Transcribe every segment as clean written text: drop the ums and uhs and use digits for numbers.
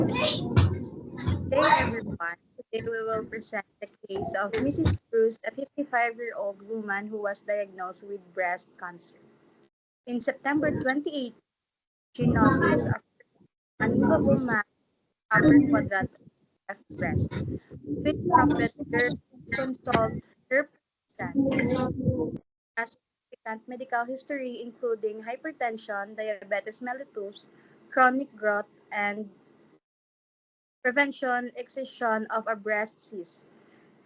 Hey everyone. Today we will present the case of Mrs. Cruz, a 55-year-old woman who was diagnosed with breast cancer. In September 28, she noticed a unusual mass upper quadrant of left breast, which prompted her to consult her pediatrician. Has significant medical history including hypertension, diabetes mellitus, chronic growth, and prevention excision of a breast cyst.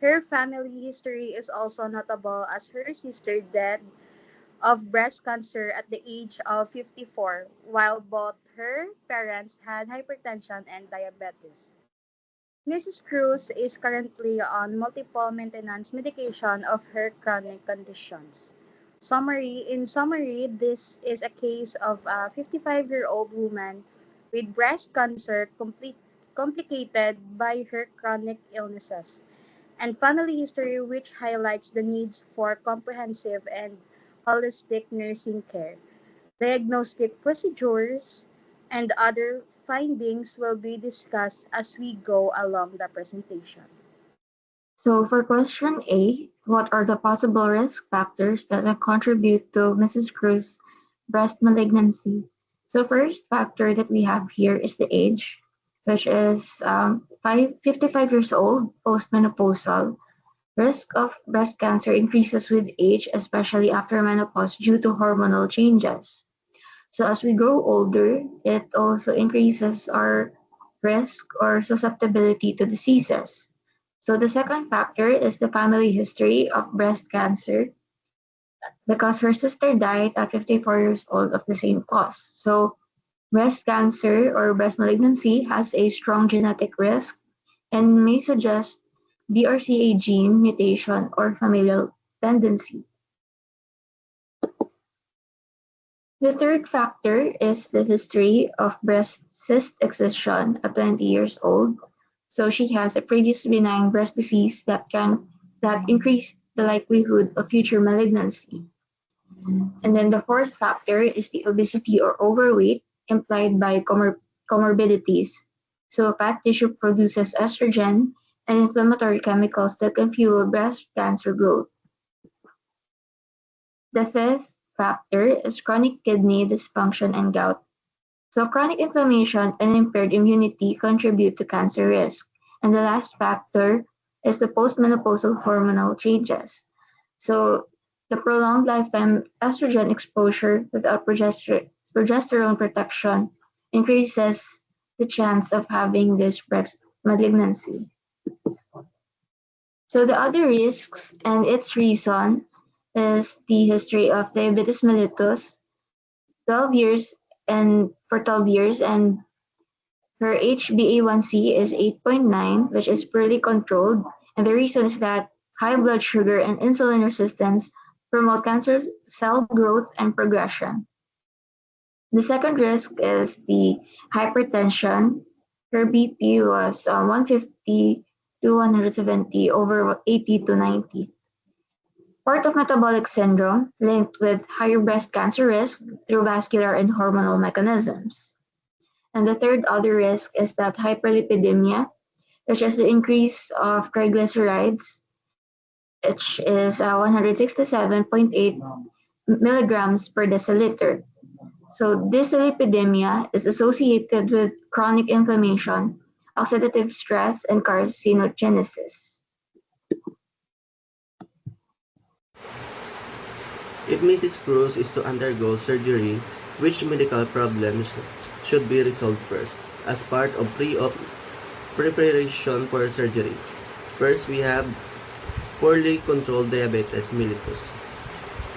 Her family history is also notable as her sister died of breast cancer at the age of 54, while both her parents had hypertension and diabetes. Mrs. Cruz is currently on multiple maintenance medication of her chronic conditions. In summary, this is a case of a 55-year-old woman with breast cancer complicated by her chronic illnesses and family history, which highlights the needs for comprehensive and holistic nursing care. Diagnostic procedures and other findings will be discussed as we go along the presentation. So for question A, what are the possible risk factors that contribute to Mrs. Cruz's breast malignancy? So first factor that we have here is the age, which is 55 years old, postmenopausal. Risk of breast cancer increases with age, especially after menopause due to hormonal changes. So as we grow older, it also increases our risk or susceptibility to diseases. So the second factor is the family history of breast cancer because her sister died at 54 years old of the same cause. So breast cancer or breast malignancy has a strong genetic risk and may suggest BRCA gene mutation or familial tendency. The third factor is the history of breast cyst excision at 20 years old. So she has a previous benign breast disease that increase the likelihood of future malignancy. And then the fourth factor is the obesity or overweight implied by comorbidities. So fat tissue produces estrogen and inflammatory chemicals that can fuel breast cancer growth. The fifth factor is chronic kidney dysfunction and gout. So chronic inflammation and impaired immunity contribute to cancer risk. And the last factor is the postmenopausal hormonal changes. So the prolonged lifetime estrogen exposure without progesterone protection increases the chance of having this breast malignancy. So the other risks and its reason is the history of diabetes mellitus, 12 years and for 12 years, and her HbA1c is 8.9, which is poorly controlled. And the reason is that high blood sugar and insulin resistance promote cancer cell growth and progression. The second risk is the hypertension. Her BP was 150 to 170 over 80 to 90. Part of metabolic syndrome linked with higher breast cancer risk through vascular and hormonal mechanisms. And the third other risk is that hyperlipidemia, which is the increase of triglycerides, which is 167.8 milligrams per deciliter. So dyslipidemia is associated with chronic inflammation, oxidative stress, and carcinogenesis. If Mrs. Cruz is to undergo surgery, which medical problems should be resolved first as part of pre-op preparation for surgery? First, we have poorly controlled diabetes mellitus.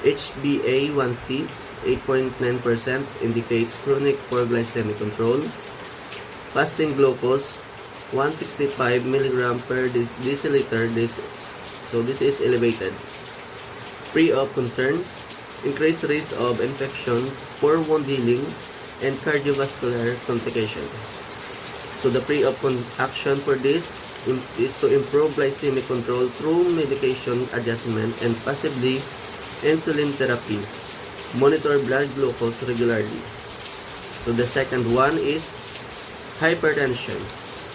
HbA1c 8.9% indicates chronic poor glycemic control. Fasting glucose 165 mg per deciliter. This is elevated. Pre-op concern, increased risk of infection, poor wound healing, and cardiovascular complications. So the pre-op action for this is to improve glycemic control through medication adjustment and possibly insulin therapy. Monitor blood glucose regularly. So the second one is Hypertension.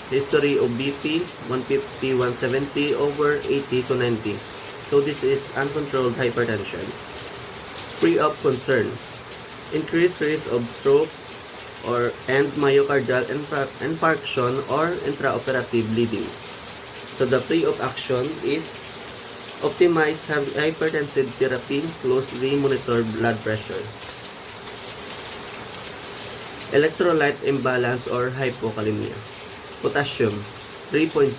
History of BP 150, 170 over 80 to 90. So this is uncontrolled hypertension. Free of concern. Increased risk of stroke and myocardial infarction or intraoperative bleeding. So the free of action is optimize hypertensive therapy, closely monitor blood pressure. Electrolyte imbalance or hypokalemia. Potassium 3.0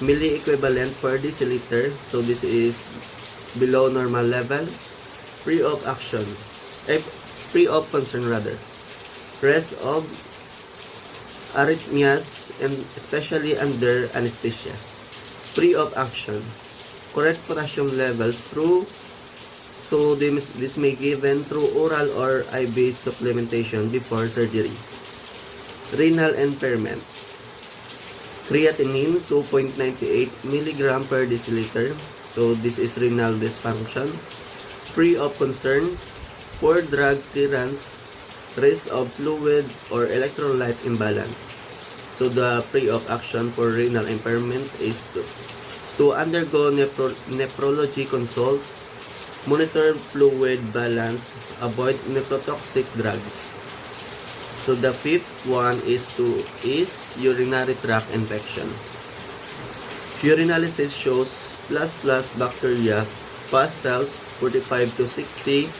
milliequivalent per deciliter. So this is below normal level. Free of action. Free of concern rather. Rest of arrhythmias and especially under anesthesia. Free of action. Correct potassium levels through this may given through oral or IV supplementation before surgery. Renal impairment. Creatinine 2.98 mg per deciliter. So this is renal dysfunction. Free of concern. Poor drug clearance. Risk of fluid or electrolyte imbalance. So the free of action for renal impairment is to undergo nephrology consult, monitor fluid balance, avoid nephrotoxic drugs. So the fifth one is urinary tract infection. Urinalysis shows plus bacteria, pus cells 45 to 60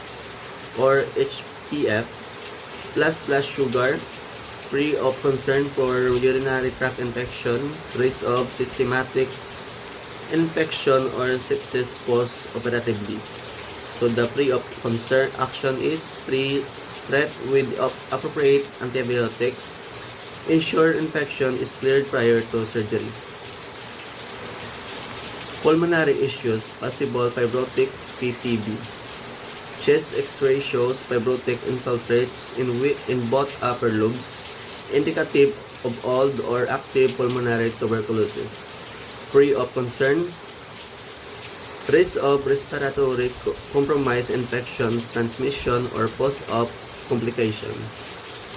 or HPF, plus sugar, free of concern for urinary tract infection, risk of systematic infection or sepsis post-operatively. So the free of concern action is treat with appropriate antibiotics. Ensure infection is cleared prior to surgery. Pulmonary issues, possible fibrotic PTB. Chest X-ray shows fibrotic infiltrates in both upper lobes, indicative of old or active pulmonary tuberculosis. Free of concern. Risk of respiratory compromise, infections, transmission, or post-op complication.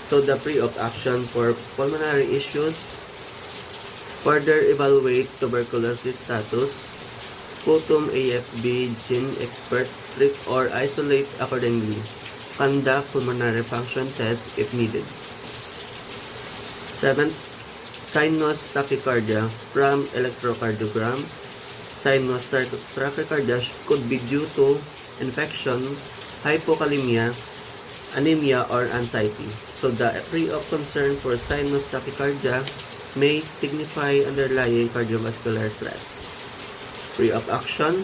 So the free of action for pulmonary issues. Further evaluate tuberculosis status. Sputum AFB gene expert, treat or isolate accordingly. Conduct pulmonary function tests if needed. 7th, sinus tachycardia from electrocardiogram. Sinus tachycardia could be due to infection, hypokalemia, anemia, or anxiety. So the free of concern for sinus tachycardia may signify underlying cardiovascular stress. Free of action,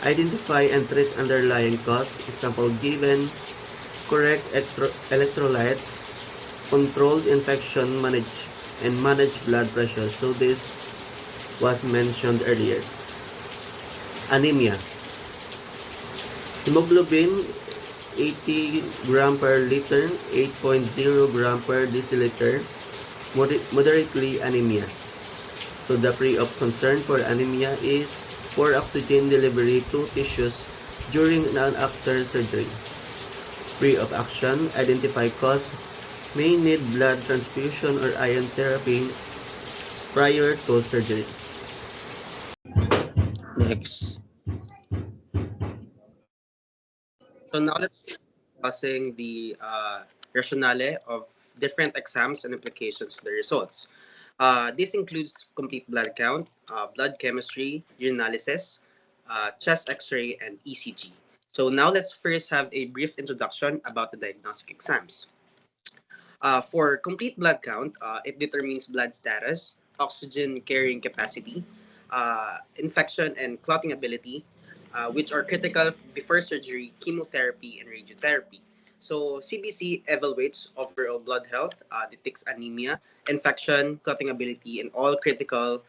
identify and treat underlying cause. Example given, correct electrolytes, controlled infection, manage blood pressure. So this was mentioned earlier. Anemia. Hemoglobin 80 gram per liter, 8.0 gram per deciliter, moderately anemia. So the free of concern for anemia is poor oxygen delivery to tissues during and after surgery. Free of action, identify cause, may need blood transfusion or iron therapy prior to surgery. Next. So now let's discussing the rationale of different exams and implications for the results. This includes complete blood count, blood chemistry, urinalysis, chest X-ray, and ECG. So now let's first have a brief introduction about the diagnostic exams. For complete blood count, it determines blood status, oxygen carrying capacity, infection and clotting ability, which are critical before surgery, chemotherapy, and radiotherapy. So CBC evaluates overall blood health, detects anemia, infection, clotting ability, and all critical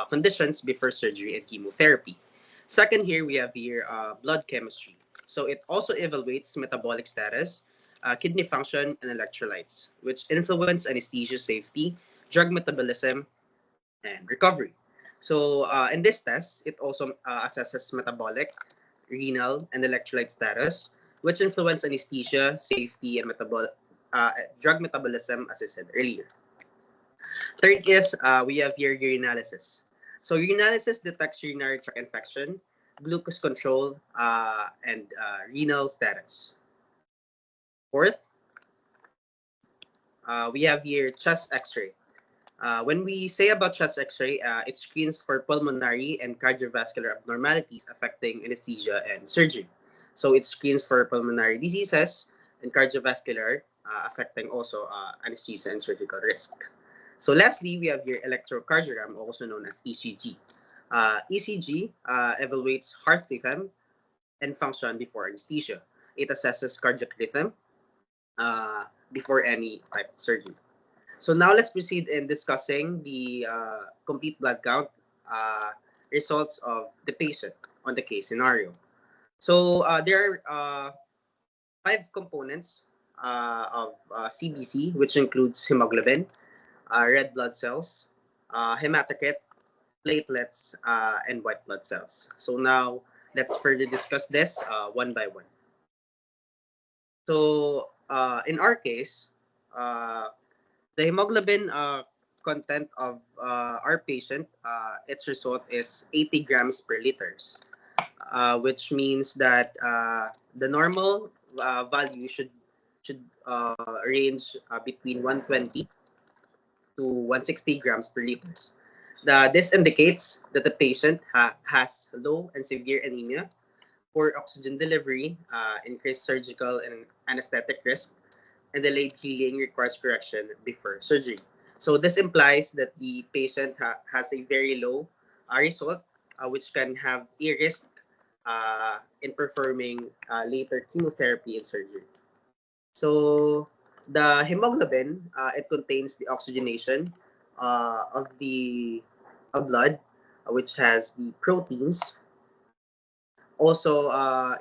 conditions before surgery and chemotherapy. Second, here we have blood chemistry. So it also evaluates metabolic status, kidney function, and electrolytes, which influence anesthesia safety, drug metabolism, and recovery. So in this test, it also assesses metabolic, renal, and electrolyte status, which influence anesthesia, safety, and drug metabolism, as I said earlier. Third is we have here urinalysis. So urinalysis detects urinary tract infection, glucose control, and renal status. Fourth, we have here chest X-ray. When we say about chest X-ray, it screens for pulmonary and cardiovascular abnormalities affecting anesthesia and surgery. So it screens for pulmonary diseases and cardiovascular affecting also anesthesia and surgical risk. So lastly, we have your electrocardiogram, also known as ECG. ECG evaluates heart rhythm and function before anesthesia. It assesses cardiac rhythm uh, before any type of surgery. So now let's proceed in discussing the complete blood count uh, results of the patient on the case scenario. So there are five components of CBC, which includes hemoglobin, red blood cells, hematocrit, platelets, and white blood cells. So now let's further discuss this one by one. So in our case, the hemoglobin content of our patient, its result is 80 grams per liters, which means that the normal value should range between 120 to 160 grams per liters. This indicates that the patient has low and severe anemia, poor oxygen delivery, increased surgical and anesthetic risk, and delayed healing requires correction before surgery. So this implies that the patient has a very low result, which can have a risk in performing later chemotherapy and surgery. So the hemoglobin, it contains the oxygenation of the blood, which has the proteins. Also,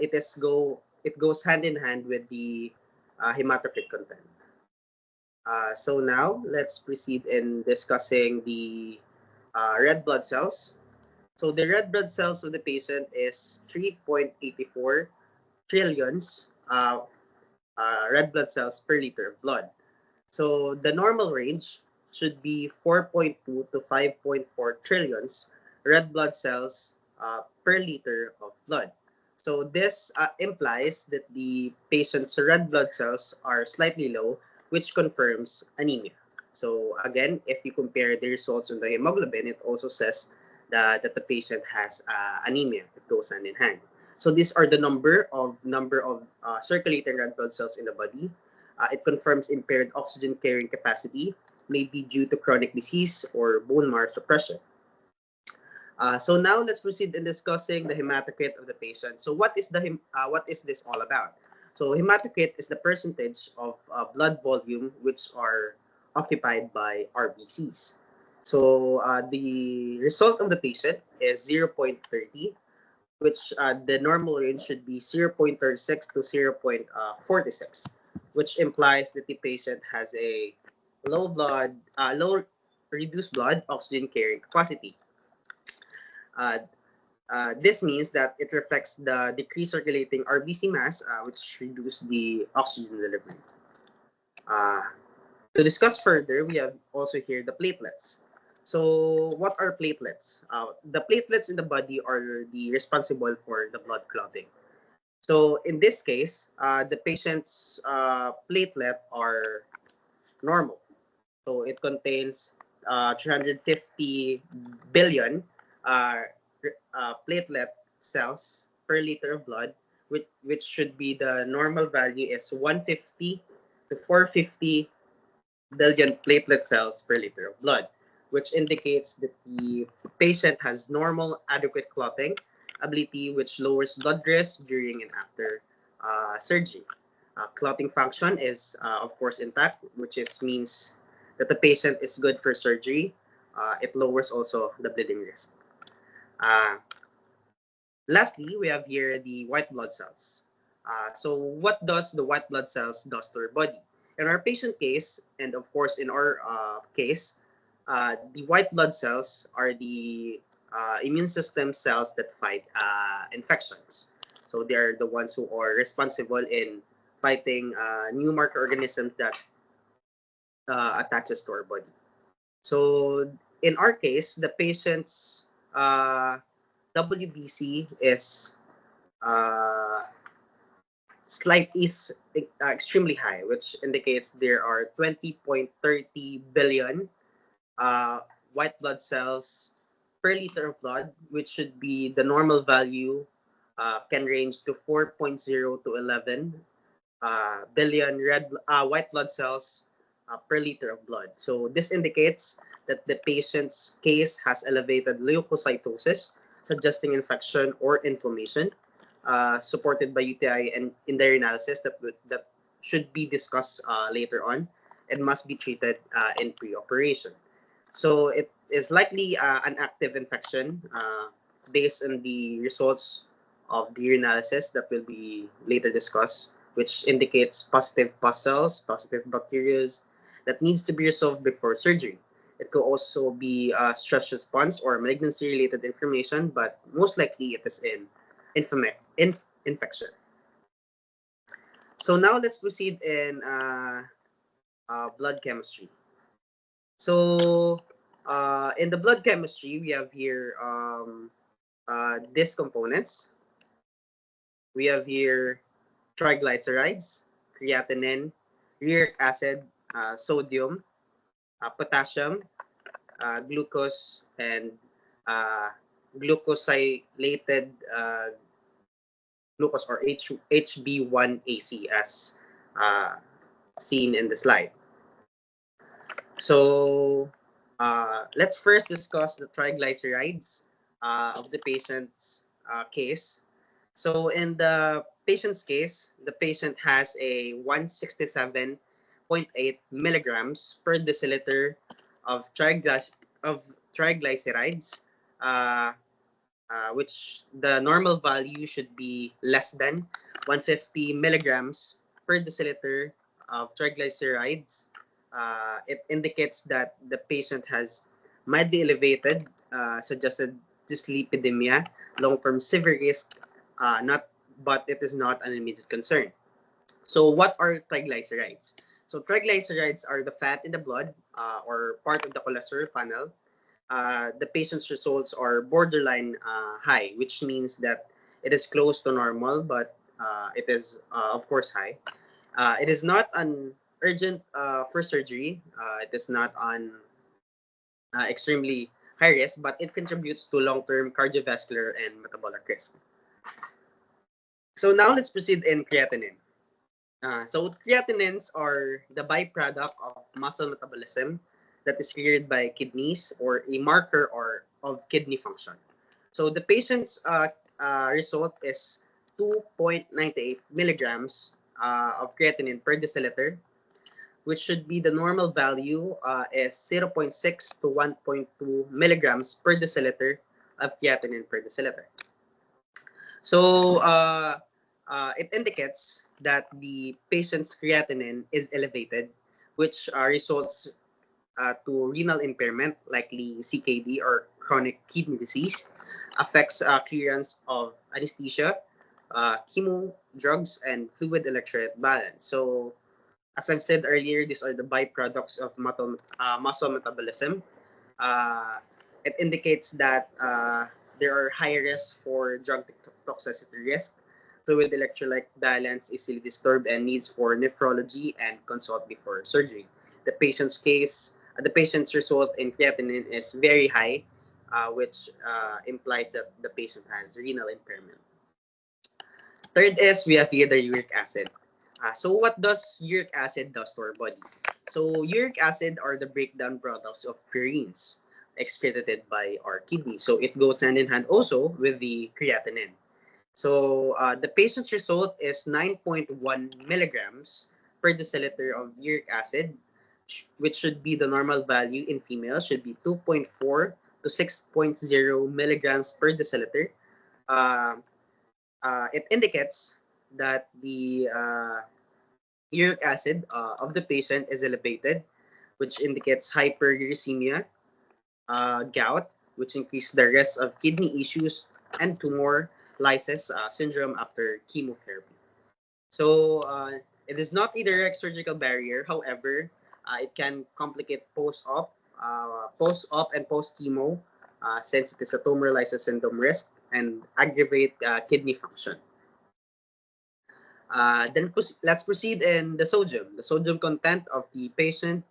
it goes hand in hand with the hematocrit content. So now let's proceed in discussing the red blood cells. So the red blood cells of the patient is 3.84 trillions red blood cells per liter of blood. So the normal range should be 4.2 to 5.4 trillions red blood cells per liter of blood. So this implies that the patient's red blood cells are slightly low, which confirms anemia. So again, if you compare the results on the hemoglobin, it also says that the patient has anemia. It goes hand in hand. So these are the number of circulating red blood cells in the body. It confirms impaired oxygen carrying capacity, may be due to chronic disease or bone marrow suppression. So now let's proceed in discussing the hematocrit of the patient. So what is this all about? So hematocrit is the percentage of blood volume which are occupied by RBCs. So the result of the patient is 0.30, which the normal range should be 0.36 to 0.46, which implies that the patient has a low reduced blood oxygen carrying capacity. Uh, this means that it reflects the decreased circulating RBC mass, which reduce the oxygen delivery. Uh, to discuss further, we have also here the platelets. So, what are platelets? The platelets in the body are the responsible for the blood clotting. So, in this case, the patient's platelet are normal. So, it contains 350 billion uh, platelet cells per liter of blood, which should be the normal value is 150 to 450 billion platelet cells per liter of blood, which indicates that the patient has normal adequate clotting ability, which lowers blood risk during and after surgery. Clotting function is, of course, intact, which means that the patient is good for surgery. It lowers also the bleeding risk. Uh, Lastly, we have here the white blood cells. So what does the white blood cells does to our body? In our patient case, and of course in our case, the white blood cells are the immune system cells that fight infections. So they are the ones who are responsible in fighting new microorganisms that attaches to our body. So in our case, the patient's WBC is uh, extremely high, which indicates there are 20.30 billion white blood cells per liter of blood, which should be the normal value, can range to 4.0 to 11 billion white blood cells per liter of blood. So this indicates that the patient's case has elevated leukocytosis, suggesting infection or inflammation, supported by UTI and in their analysis that should be discussed later on and must be treated in pre-operation. So it is likely an active infection based on the results of the urinalysis that will be later discussed, which indicates positive pus cells, positive bacteria that needs to be resolved before surgery. It could also be stress response or malignancy-related inflammation, but most likely it is in infection. So now let's proceed in blood chemistry. So in the blood chemistry, we have here these components. We have here triglycerides, creatinine, uric acid, sodium, potassium, glucose, and uh, glucosylated glucose or HB1AC as uh, seen in the slide. So let's first discuss the triglycerides of the patient's case. So in the patient's case, the patient has a 167.8 milligrams per deciliter of, triglycerides, uh, which the normal value should be less than 150 milligrams per deciliter of triglycerides. It indicates that the patient has mildly elevated suggested dyslipidemia, long-term severe risk, not but it is not an immediate concern. So what are triglycerides? So triglycerides are the fat in the blood or part of the cholesterol panel. The patient's results are borderline high, which means that it is close to normal, but it is, of course, high. It is not an urgent for surgery. It is not on extremely high risk, but it contributes to long-term cardiovascular and metabolic risk. So now let's proceed in creatinine. So creatinines are the byproduct of muscle metabolism that is cleared by kidneys or a marker or of kidney function. So the patient's result is 2.98 milligrams of creatinine per deciliter, which should be the normal value is 0.6 to 1.2 milligrams per deciliter of creatinine per deciliter. So it indicates that the patient's creatinine is elevated, which results to renal impairment, likely CKD or chronic kidney disease, affects clearance of anesthesia, chemo drugs, and fluid electrolyte balance. So, as I've said earlier, these are the byproducts of muscle metabolism. Uh, it indicates that there are high risks for drug toxicity risk. Fluid electrolyte balance is easily disturbed and needs for nephrology and consult before surgery. The patient's case, the patient's result in creatinine is very high, which implies that the patient has renal impairment. Third is we have here the uric acid. So what does uric acid does to our body? So uric acid are the breakdown products of purines excreted by our kidney. So it goes hand in hand also with the creatinine. So the patient's result is 9.1 milligrams per deciliter of uric acid, which should be the normal value in females, should be 2.4 to 6.0 milligrams per deciliter. Uh, it indicates that the uric acid of the patient is elevated, which indicates hyperuricemia, gout, which increases the risk of kidney issues, and tumor lysis syndrome after chemotherapy. So it is not a direct surgical barrier. However, it can complicate post-op post-op and post-chemo, since it is a tumor lysis syndrome risk and aggravate kidney function. Let's proceed in the sodium. The sodium content of the patient.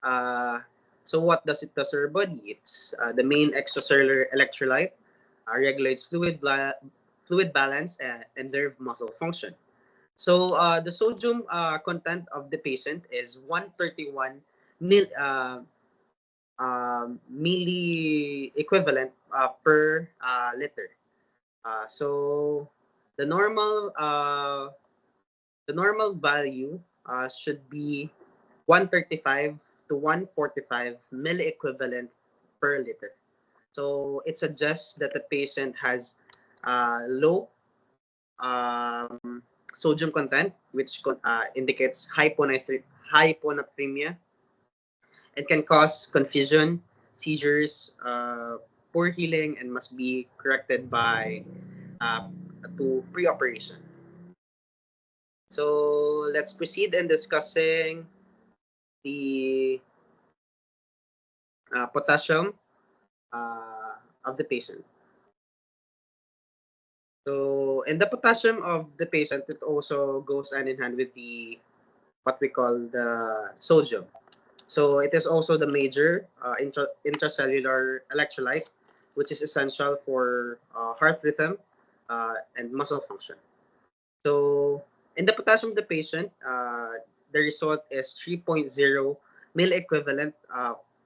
Uh, so what does it do to our body? It's the main extracellular electrolyte, regulates fluid balance and nerve muscle function. So the sodium content of the patient is 131 mil, milli equivalent per liter. So the normal value should be 135 to 145 milliequivalent per liter. So it suggests that the patient has low sodium content, which indicates hyponatremia. It can cause confusion, seizures, poor healing, and must be corrected by to pre-operation. So let's proceed in discussing the potassium of the patient. So in the potassium of the patient, it also goes hand in hand with the what we call the sodium. So it is also the major intracellular electrolyte, which is essential for heart rhythm and muscle function. So in the potassium of the patient, the result is 3.0 milliequivalent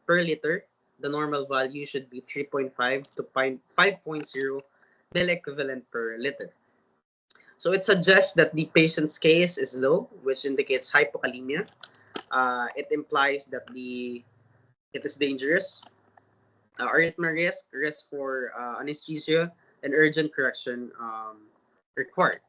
per liter. The normal value should be 3.5 to 5.0 milliequivalent per liter. So it suggests that the patient's case is low, which indicates hypokalemia. It implies that it is dangerous, arrhythmia risk for anesthesia, and urgent correction required.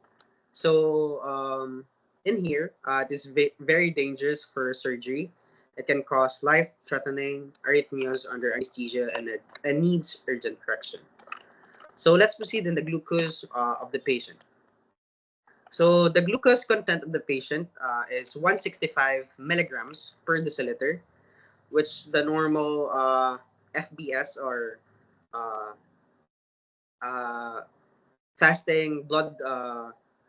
So in here, it is very dangerous for surgery. It can cause life-threatening arrhythmias under anesthesia and needs urgent correction. So let's proceed in the glucose of the patient. So the glucose content of the patient is 165 milligrams per deciliter, which the normal FBS or uh, uh, fasting blood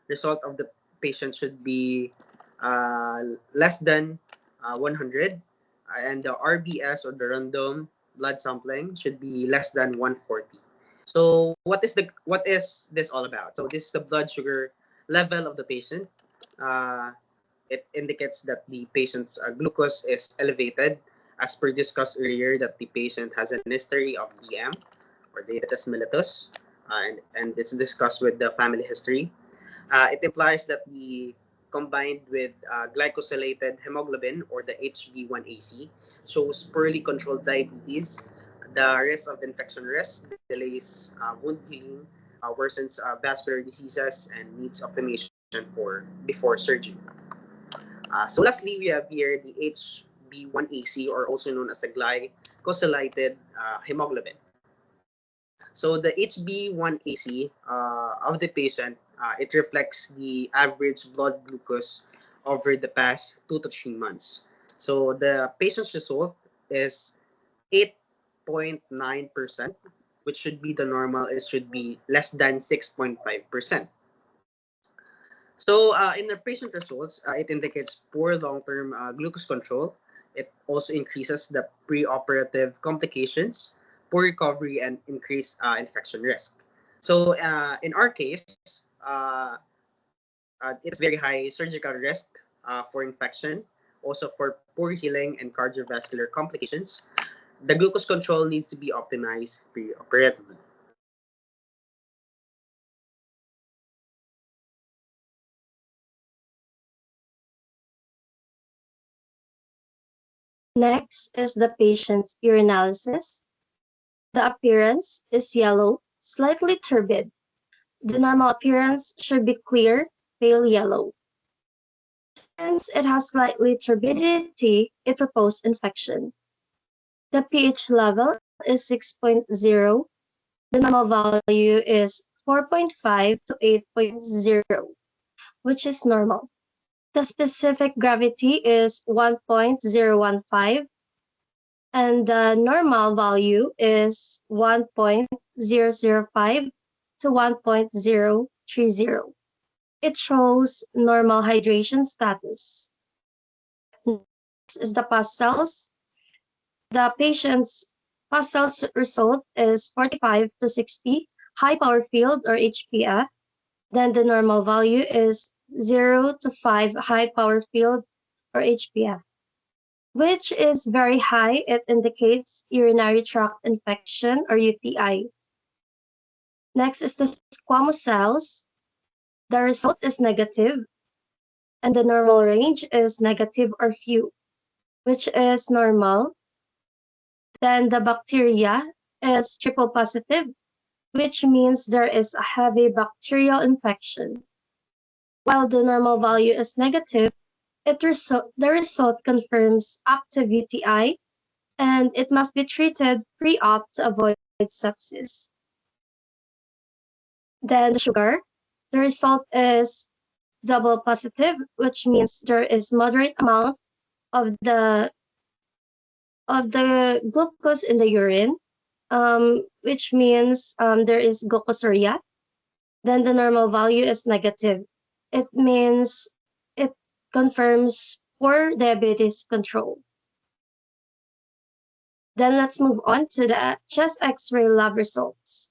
result of the patient should be less than 100, and the RBS or the random blood sampling should be less than 140. So what is this all about? So this is the blood sugar level of the patient. Uh, it indicates that the patient's glucose is elevated, as per discussed earlier, that the patient has an history of DM or diabetes mellitus, and it's discussed with the family history. It implies that the combined with glycosylated hemoglobin or the HB1AC shows poorly controlled diabetes. The risk of infection risk delays wound healing, worsens vascular diseases, and needs optimization for before surgery. So lastly, we have here the HB1AC, or also known as the glycosylated hemoglobin. So the HB1AC of the patient, it reflects the average blood glucose over the past 2 to 3 months. So the patient's result is 8.9%, which should be the normal. It should be less than 6.5%. So in the patient results, it indicates poor long-term glucose control. It also increases the preoperative complications, poor recovery, and increased infection risk. So in our case, uh, it's very high surgical risk for infection, also for poor healing and cardiovascular complications. The glucose control needs to be optimized preoperatively. Next is the patient's urinalysis. The appearance is yellow, slightly turbid. The normal appearance should be clear, pale yellow. Since it has slightly turbidity, it proposed infection. The pH level is 6.0. The normal value is 4.5 to 8.0, which is normal. The specific gravity is 1.015, and the normal value is 1.005 to 1.030. It shows normal hydration status. Next is the pastels. The patient's pastels result is 45 to 60 high power field or HPF. Then the normal value is 0 to 5 high power field or HPF, which is very high. It indicates urinary tract infection or UTI. Next is the squamous cells. The result is negative, and the normal range is negative or few, which is normal. Then the bacteria is triple positive, which means there is a heavy bacterial infection. While the normal value is negative, the result confirms active UTI, and it must be treated pre-op to avoid sepsis. Then the sugar, the result is double positive, which means there is moderate amount of the glucose in the urine, which means there is glucosuria. Then the normal value is negative. It means it confirms poor diabetes control. Then let's move on to the chest X-ray lab results.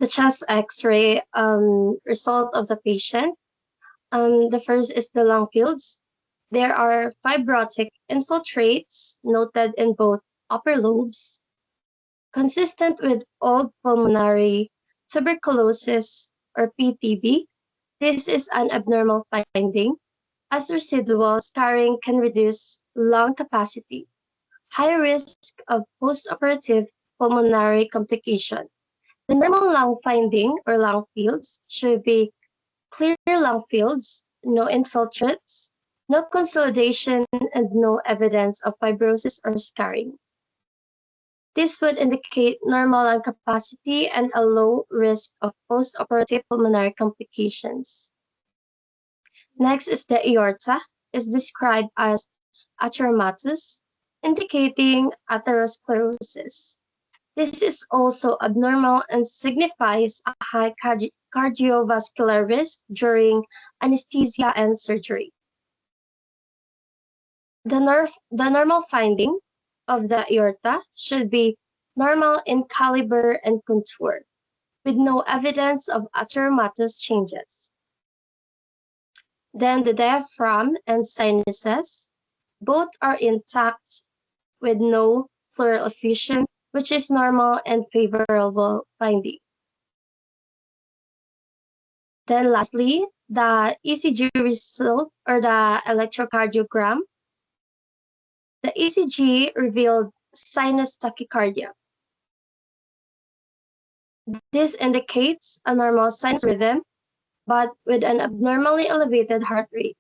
The chest X-ray result of the patient. The first is the lung fields. There are fibrotic infiltrates noted in both upper lobes, consistent with old pulmonary tuberculosis or PTB. This is an abnormal finding, as residual scarring can reduce lung capacity. High risk of postoperative pulmonary complication. The normal lung finding or lung fields should be clear lung fields, no infiltrates, no consolidation, and no evidence of fibrosis or scarring. This would indicate normal lung capacity and a low risk of postoperative pulmonary complications. Next is the aorta, is described as atheromatous, indicating atherosclerosis. This is also abnormal and signifies a high cardiovascular risk during anesthesia and surgery. The normal finding of the aorta should be normal in caliber and contour, with no evidence of atheromatous changes. Then the diaphragm and sinuses, both are intact with no pleural effusion, which is normal and favorable finding. Then lastly, the ECG result or the electrocardiogram. The ECG revealed sinus tachycardia. This indicates a normal sinus rhythm, but with an abnormally elevated heart rate.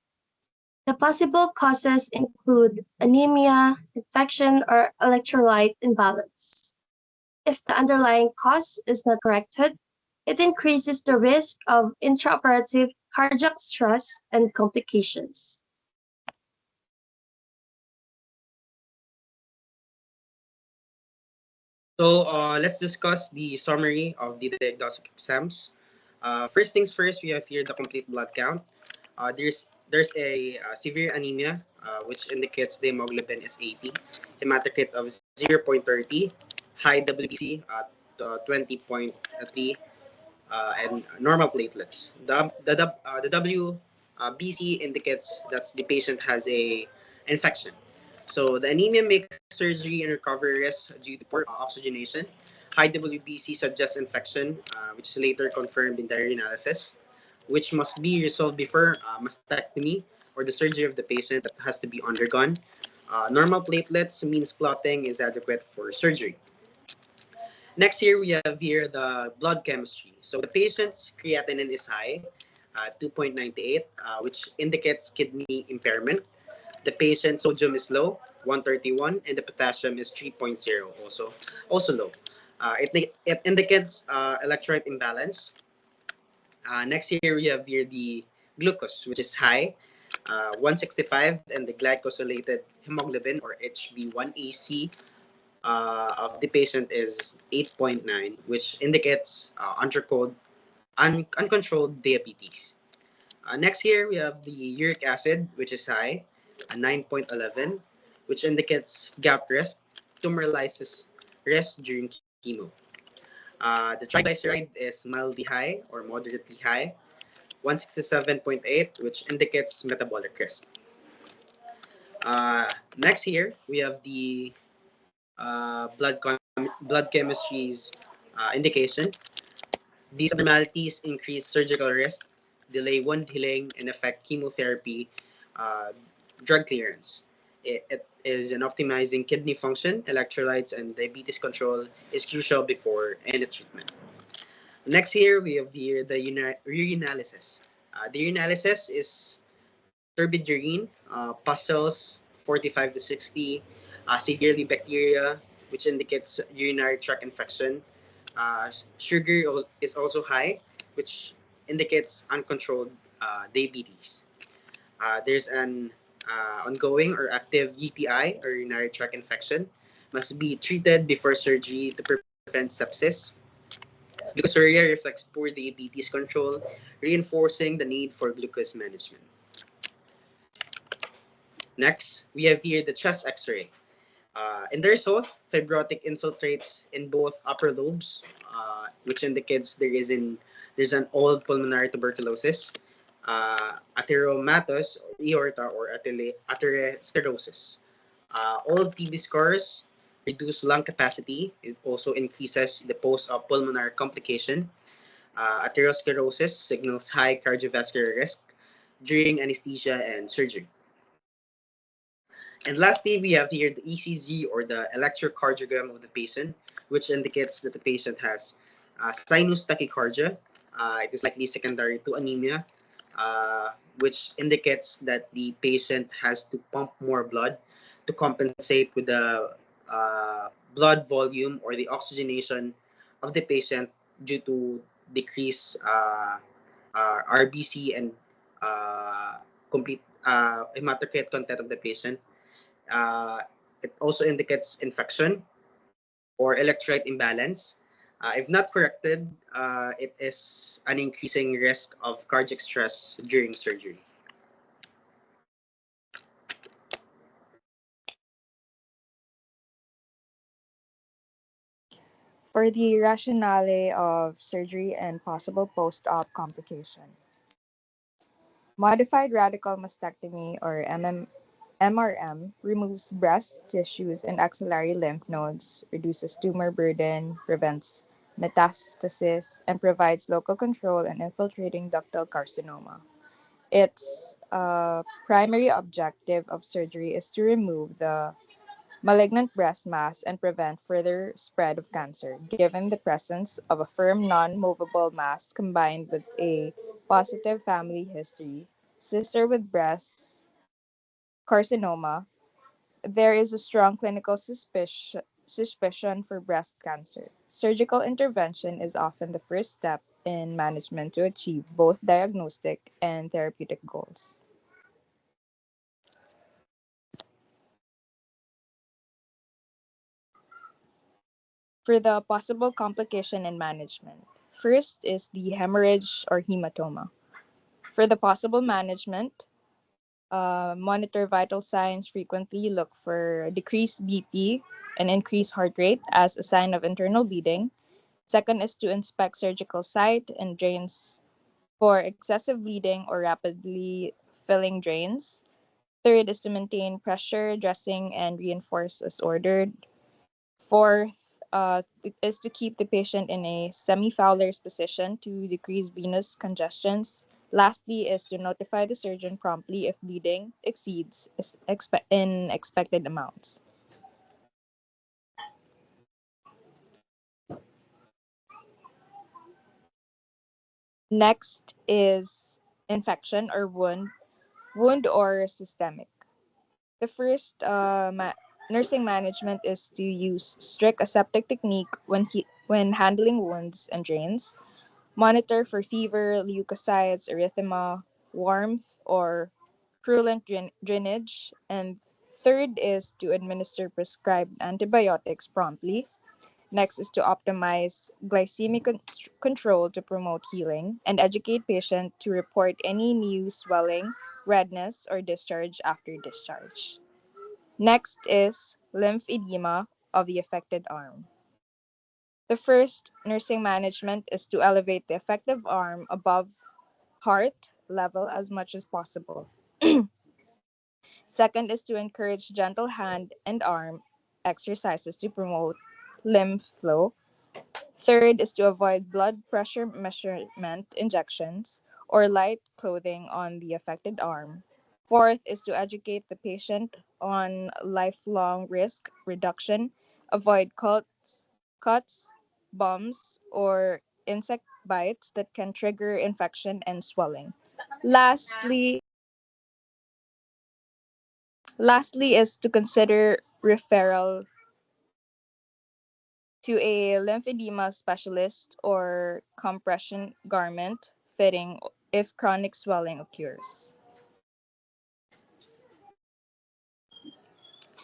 The possible causes include anemia, infection, or electrolyte imbalance. If the underlying cause is not corrected, it increases the risk of intraoperative cardiac stress and complications. So let's discuss the summary of the diagnostic exams. First things first, we have here the complete blood count. There's a severe anemia, which indicates the hemoglobin is 80, hematocrit of 0.30, high WBC at 20.3, and normal platelets. The WBC indicates that the patient has a infection. So the anemia makes surgery and recovery risk due to poor oxygenation. High WBC suggests infection, which is later confirmed in the urinalysis, which must be resolved before mastectomy or the surgery of the patient that has to be undergone. Normal platelets means clotting is adequate for surgery. Next here, we have here the blood chemistry. So the patient's creatinine is high. 2.98, which indicates kidney impairment. The patient's sodium is low, 131, and the potassium is 3.0, also low. It indicates electrolyte imbalance. Next here we have here the glucose, which is high, 165, and the glycosylated hemoglobin or HB1AC of the patient is 8.9, which indicates uncontrolled diabetes. Next here we have the uric acid, which is high, 9.11, which indicates gap risk, tumor lysis risk during chemo. The triglyceride is mildly high or moderately high, 167.8, which indicates metabolic risk. Next here, we have the blood chemistry's indication. These abnormalities increase surgical risk, delay wound healing, and affect chemotherapy uh, drug clearance. It is in optimizing kidney function, electrolytes, and diabetes control is crucial before any treatment. Next here, we have here the urinalysis. The urinalysis is turbid urine, pustules 45 to 60, severely bacteria, which indicates urinary tract infection. Sugar is also high, which indicates uncontrolled diabetes. There's an ongoing or active UTI or urinary tract infection, must be treated before surgery to prevent sepsis. Glucosuria reflects poor diabetes control, reinforcing the need for glucose management. Next, we have here the chest X-ray. In the result, fibrotic infiltrates in both upper lobes, which indicates there's an old pulmonary tuberculosis, atheromatous or aorta or atherosclerosis. Old TB scars reduce lung capacity. It also increases the post-pulmonary complication. Atherosclerosis signals high cardiovascular risk during anesthesia and surgery. And lastly, we have here the ECG or the electrocardiogram of the patient, which indicates that the patient has sinus tachycardia. It is likely secondary to anemia, which indicates that the patient has to pump more blood to compensate with the blood volume or the oxygenation of the patient due to decreased RBC and complete hematocrit content of the patient. uh, it also indicates infection or electrolyte imbalance. If not corrected, it is an increasing risk of cardiac stress during surgery. For the rationale of surgery and possible post-op complication. Modified radical mastectomy or MRM removes breast tissues and axillary lymph nodes, reduces tumor burden, prevents metastasis, and provides local control in infiltrating ductal carcinoma. Its primary objective of surgery is to remove the malignant breast mass and prevent further spread of cancer, given the presence of a firm non-movable mass combined with a positive family history. Sister with breast carcinoma, there is a strong clinical suspicion for breast cancer. Surgical intervention is often the first step in management to achieve both diagnostic and therapeutic goals. For the possible complication and management, first is the hemorrhage or hematoma. For the possible management, monitor vital signs frequently, look for decreased BP and increased heart rate as a sign of internal bleeding. Second is to inspect surgical site and drains for excessive bleeding or rapidly filling drains. Third is to maintain pressure, dressing, and reinforce as ordered. Fourth is to keep the patient in a semi-Fowler's position to decrease venous congestions. Lastly is to notify the surgeon promptly if bleeding exceeds in expected amounts. Next is infection or wound or systemic. The first nursing management is to use strict aseptic technique when handling wounds and drains. Monitor for fever, leukocytes, erythema, warmth, or purulent drainage. And third is to administer prescribed antibiotics promptly. Next is to optimize glycemic control to promote healing and educate patient to report any new swelling, redness, or discharge after discharge. Next is lymphedema of the affected arm. The first nursing management is to elevate the affected arm above heart level as much as possible. Second is to encourage gentle hand and arm exercises to promote lymph flow. Third is to avoid blood pressure measurement injections or light clothing on the affected arm. Fourth is to educate the patient on lifelong risk reduction, avoid cuts, bumps, or insect bites that can trigger infection and swelling. Lastly, lastly is to consider referral to a lymphedema specialist or compression garment fitting if chronic swelling occurs.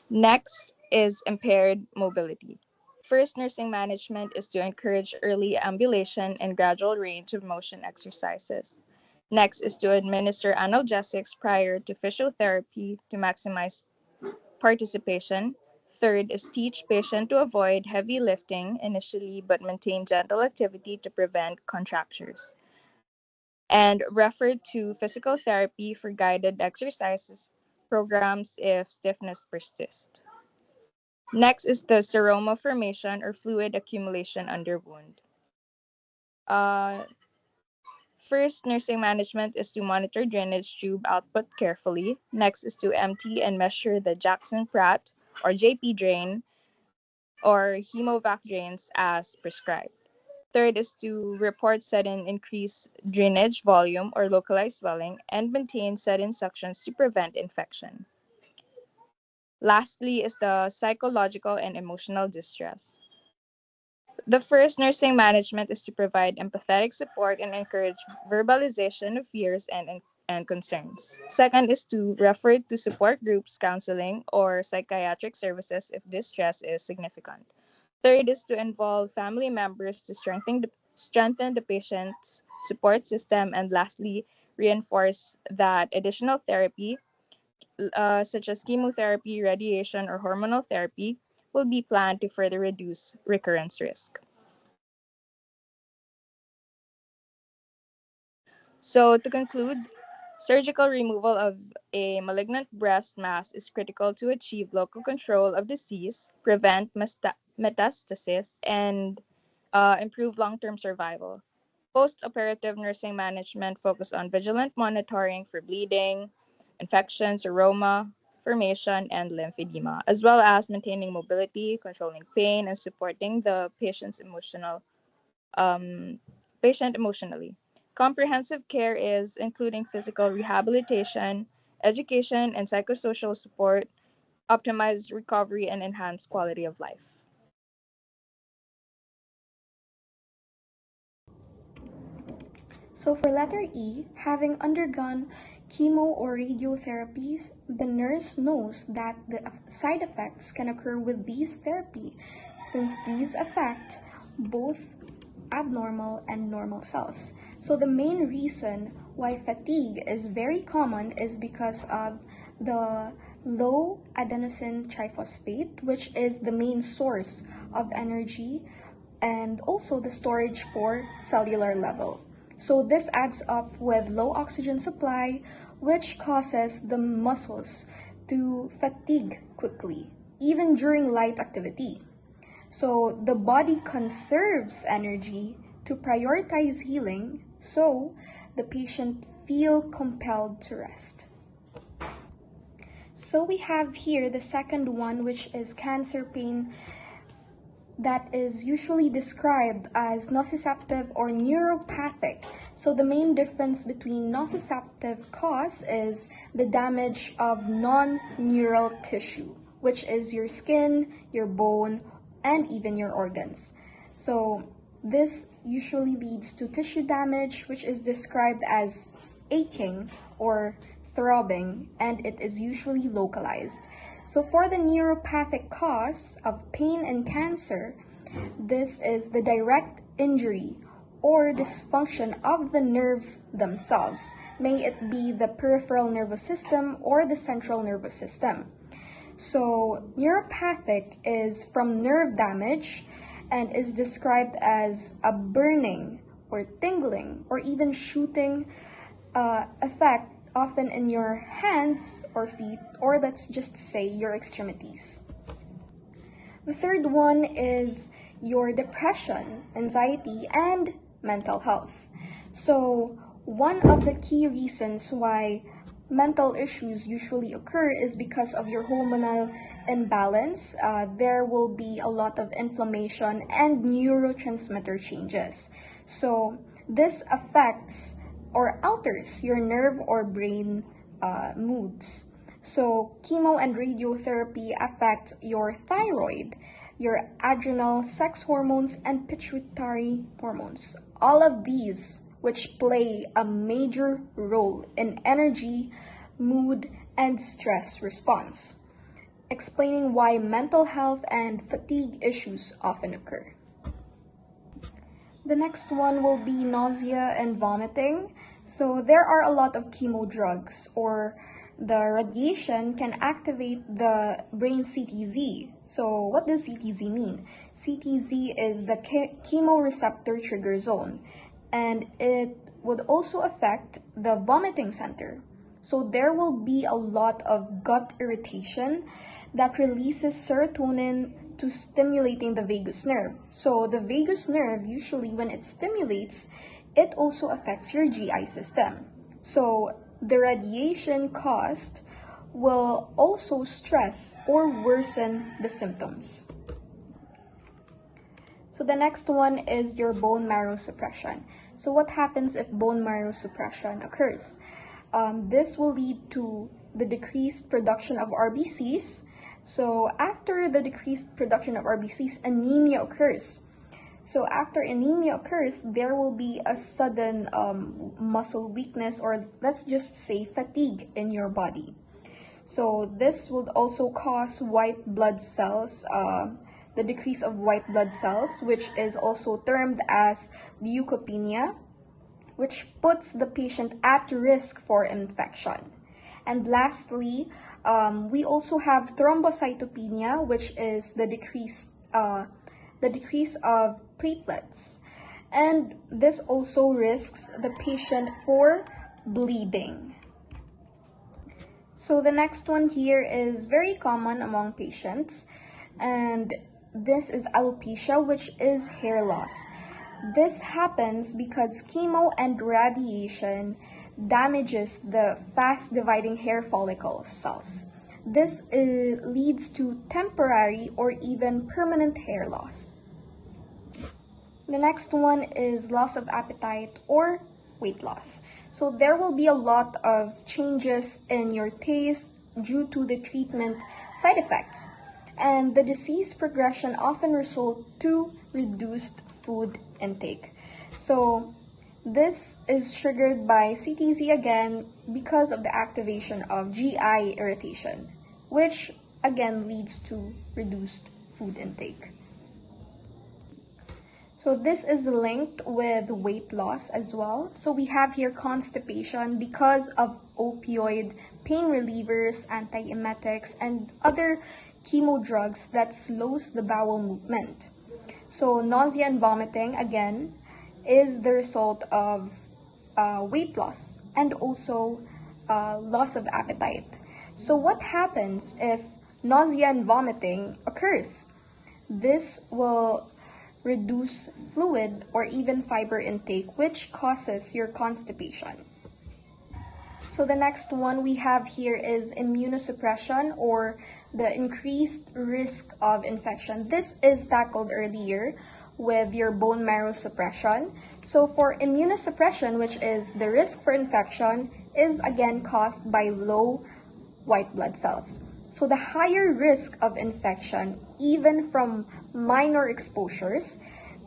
Next is impaired mobility. First, nursing management is to encourage early ambulation and gradual range of motion exercises. Next is to administer analgesics prior to physiotherapy to maximize participation. Third is teach patient to avoid heavy lifting initially but maintain gentle activity to prevent contractures. And refer to physical therapy for guided exercises programs if stiffness persists. Next is the seroma formation or fluid accumulation under wound. Uh, First, nursing management is to monitor drainage tube output carefully. Next is to empty and measure the Jackson Pratt or JP drain or hemovac drains as prescribed. Third is to report sudden increased drainage volume or localized swelling and maintain sudden suctions to prevent infection. Lastly is the psychological and emotional distress. The first nursing management is to provide empathetic support and encourage verbalization of fears and concerns. Second is to refer to support groups, counseling, or psychiatric services if distress is significant. Third is to involve family members to strengthen the patient's support system. And lastly, reinforce that additional therapy, such as chemotherapy, radiation, or hormonal therapy, will be planned to further reduce recurrence risk. So, to conclude, surgical removal of a malignant breast mass is critical to achieve local control of disease, prevent metastasis, and improve long term survival. Post operative nursing management focus on vigilant monitoring for bleeding, infections, aroma, formation, and lymphedema, as well as maintaining mobility, controlling pain, and supporting the um, patient emotionally. Comprehensive care is including physical rehabilitation, education, and psychosocial support, optimize recovery, and enhance quality of life. So for letter E, having undergone chemo or radiotherapies, the nurse knows that the side effects can occur with these therapy since these affect both abnormal and normal cells. So the main reason why fatigue is very common is because of the low adenosine triphosphate, which is the main source of energy and also the storage for cellular level. So this adds up with low oxygen supply, which causes the muscles to fatigue quickly, even during light activity. So the body conserves energy to prioritize healing, so the patient feel compelled to rest. So we have here the second one, which is cancer pain that is usually described as nociceptive or neuropathic. So the main difference between nociceptive cause is the damage of non-neural tissue, which is your skin, your bone, and even your organs. So this usually leads to tissue damage, which is described as aching or throbbing, and it is usually localized. So for the neuropathic cause of pain and cancer, this is the direct injury or dysfunction of the nerves themselves. May it be the peripheral nervous system or the central nervous system. So neuropathic is from nerve damage and is described as a burning or tingling or even shooting effect, often in your hands or feet, or let's just say your extremities. The third one is your depression, anxiety, and mental health. So one of the key reasons why mental issues usually occur is because of your hormonal imbalance. There will be a lot of inflammation and neurotransmitter changes. So this affects or alters your nerve or brain moods. So chemo and radiotherapy affect your thyroid, your adrenal, sex hormones, and pituitary hormones. All of these which play a major role in energy, mood, and stress response, explaining why mental health and fatigue issues often occur. The next one will be nausea and vomiting. So there are a lot of chemo drugs, or the radiation can activate the brain CTZ. So what does CTZ mean? CTZ is the chemoreceptor trigger zone, and it would also affect the vomiting center. So there will be a lot of gut irritation that releases serotonin to stimulating the vagus nerve. So the vagus nerve, usually when it stimulates, it also affects your GI system. So the radiation caused will also stress or worsen the symptoms. So the next one is your bone marrow suppression. So what happens if bone marrow suppression occurs? This will lead to the decreased production of RBCs. So after the decreased production of RBCs, anemia occurs. So after anemia occurs, there will be a sudden muscle weakness, or let's just say fatigue in your body. So this would also cause white blood cells, the decrease of white blood cells, which is also termed as leukopenia, which puts the patient at risk for infection. And lastly, we also have thrombocytopenia, which is the decrease of platelets. And this also risks the patient for bleeding. So the next one here is very common among patients, and this is alopecia, which is hair loss. This happens because chemo and radiation damages the fast dividing hair follicle cells. This leads to temporary or even permanent hair loss. The next one is loss of appetite or weight loss. So there will be a lot of changes in your taste due to the treatment side effects. And the disease progression often result to reduced food intake. So this is triggered by CTZ again because of the activation of GI irritation, which again leads to reduced food intake. So this is linked with weight loss as well. So we have here constipation because of opioid, pain relievers, antiemetics, and other chemo drugs that slows the bowel movement. So nausea and vomiting, again, is the result of weight loss and also loss of appetite. So what happens if nausea and vomiting occurs? This will reduce fluid or even fiber intake, which causes your constipation. So the next one we have here is immunosuppression, or the increased risk of infection. This is tackled earlier with your bone marrow suppression. So for immunosuppression, which is the risk for infection, is again caused by low white blood cells. So the higher risk of infection, even from minor exposures,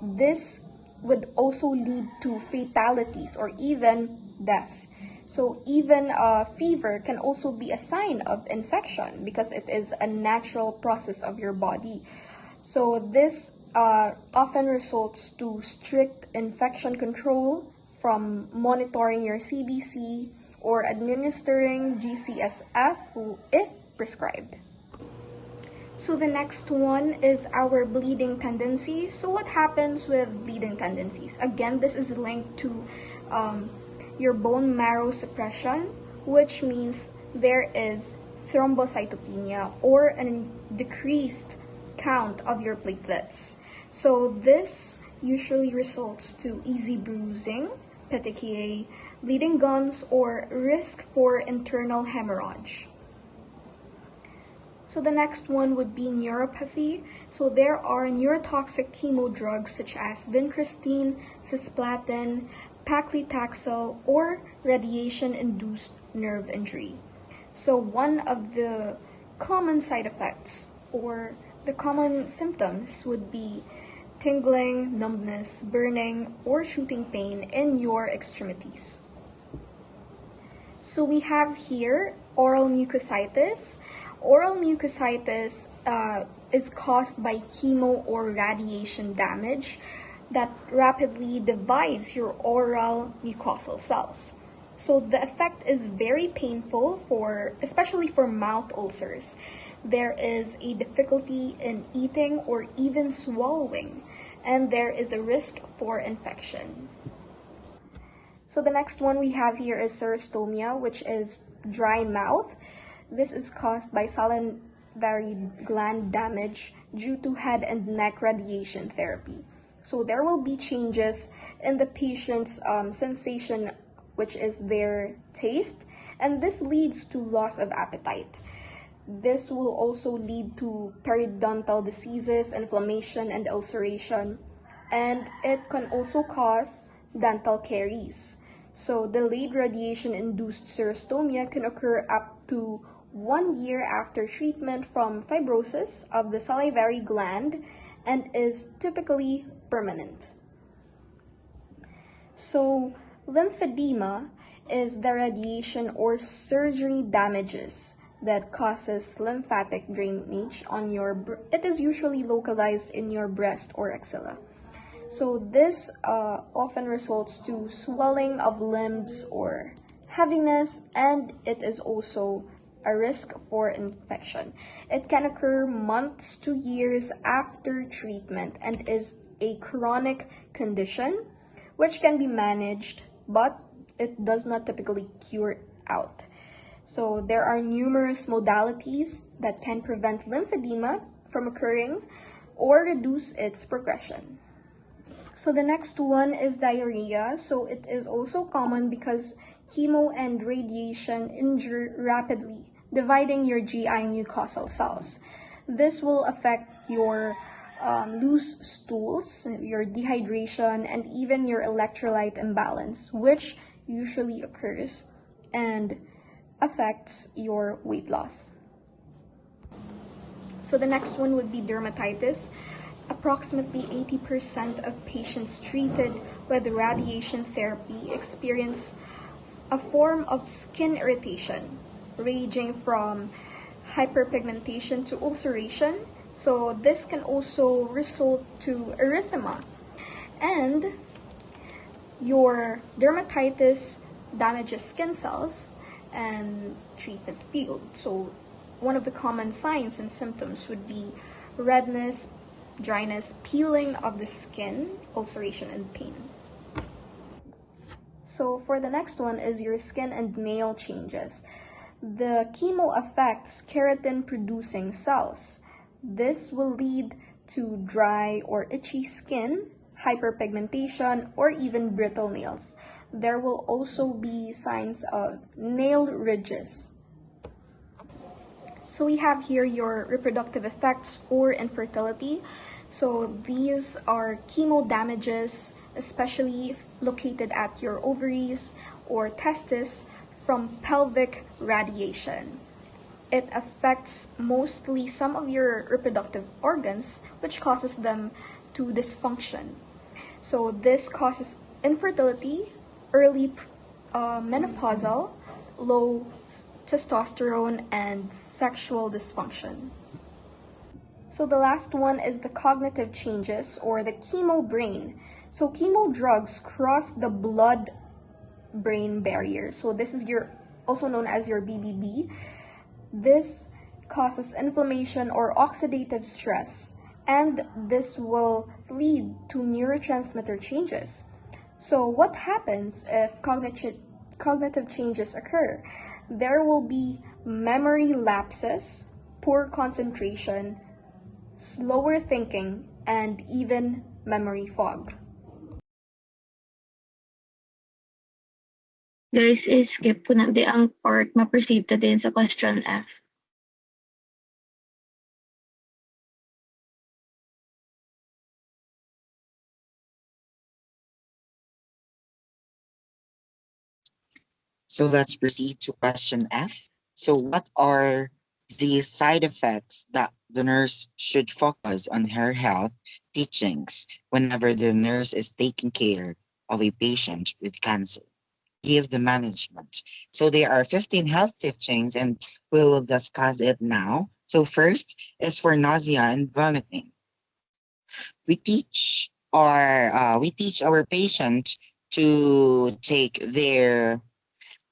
this would also lead to fatalities or even death. So even fever can also be a sign of infection because it is a natural process of your body. So this often results to strict infection control, from monitoring your CBC or administering GCSF if prescribed. So the next one is our bleeding tendencies. So what happens with bleeding tendencies? Again, this is linked to your bone marrow suppression, which means there is thrombocytopenia, or a decreased count of your platelets. So this usually results to easy bruising, petechiae, bleeding gums, or risk for internal hemorrhage. So the next one would be neuropathy. So there are neurotoxic chemo drugs such as vincristine, cisplatin, paclitaxel, or radiation-induced nerve injury. So one of the common side effects or the common symptoms would be tingling, numbness, burning, or shooting pain in your extremities. So we have here oral mucositis. Oral mucositis is caused by chemo or radiation damage that rapidly divides your oral mucosal cells. So the effect is very painful, especially for mouth ulcers. There is a difficulty in eating or even swallowing, and there is a risk for infection. So the next one we have here is xerostomia, which is dry mouth. This is caused by salivary gland damage due to head and neck radiation therapy. So there will be changes in the patient's sensation, which is their taste, and this leads to loss of appetite. This will also lead to periodontal diseases, inflammation, and ulceration, and it can also cause dental caries. So delayed radiation-induced xerostomia can occur up to 1 year after treatment from fibrosis of the salivary gland and is typically permanent. So lymphedema is the radiation or surgery damages that causes lymphatic drainage on it is usually localized in your breast or axilla. So this often results to swelling of limbs or heaviness, and it is also a risk for infection. It can occur months to years after treatment and is a chronic condition which can be managed, but it does not typically cure out. So there are numerous modalities that can prevent lymphedema from occurring or reduce its progression. So the next one is diarrhea. So it is also common because chemo and radiation injure rapidly, dividing your GI mucosal cells. This will affect your loose stools, your dehydration, and even your electrolyte imbalance, which usually occurs and affects your weight loss. So the next one would be dermatitis. Approximately 80% of patients treated with radiation therapy experience a form of skin irritation, ranging from hyperpigmentation to ulceration. So this can also result to erythema. And your dermatitis damages skin cells and treatment field. So one of the common signs and symptoms would be redness, dryness, peeling of the skin, ulceration, and pain. So for the next one is your skin and nail changes. The chemo affects keratin-producing cells. This will lead to dry or itchy skin, hyperpigmentation, or even brittle nails. there will also be signs of nail ridges. So we have here your reproductive effects or infertility. So these are chemo damages, especially located at your ovaries or testes from pelvic radiation. It affects mostly some of your reproductive organs, which causes them to dysfunction. So this causes infertility, early menopausal, low testosterone, and sexual dysfunction. So the last one is the cognitive changes or the chemo brain. So chemo drugs cross the blood brain barrier. So this is your also known as your BBB. This causes inflammation or oxidative stress, and this will lead to neurotransmitter changes. So what happens if cognitive changes occur? There will be memory lapses, poor concentration, slower thinking, and even memory fog. Guys, skip ko na di ang pork ma-proceed to din sa question F. So let's proceed to question F. So what are the side effects that the nurse should focus on her health teachings whenever the nurse is taking care of a patient with cancer? Give the management. So there are 15 health teachings and we will discuss it now. So first is for nausea and vomiting. We teach our patient to take their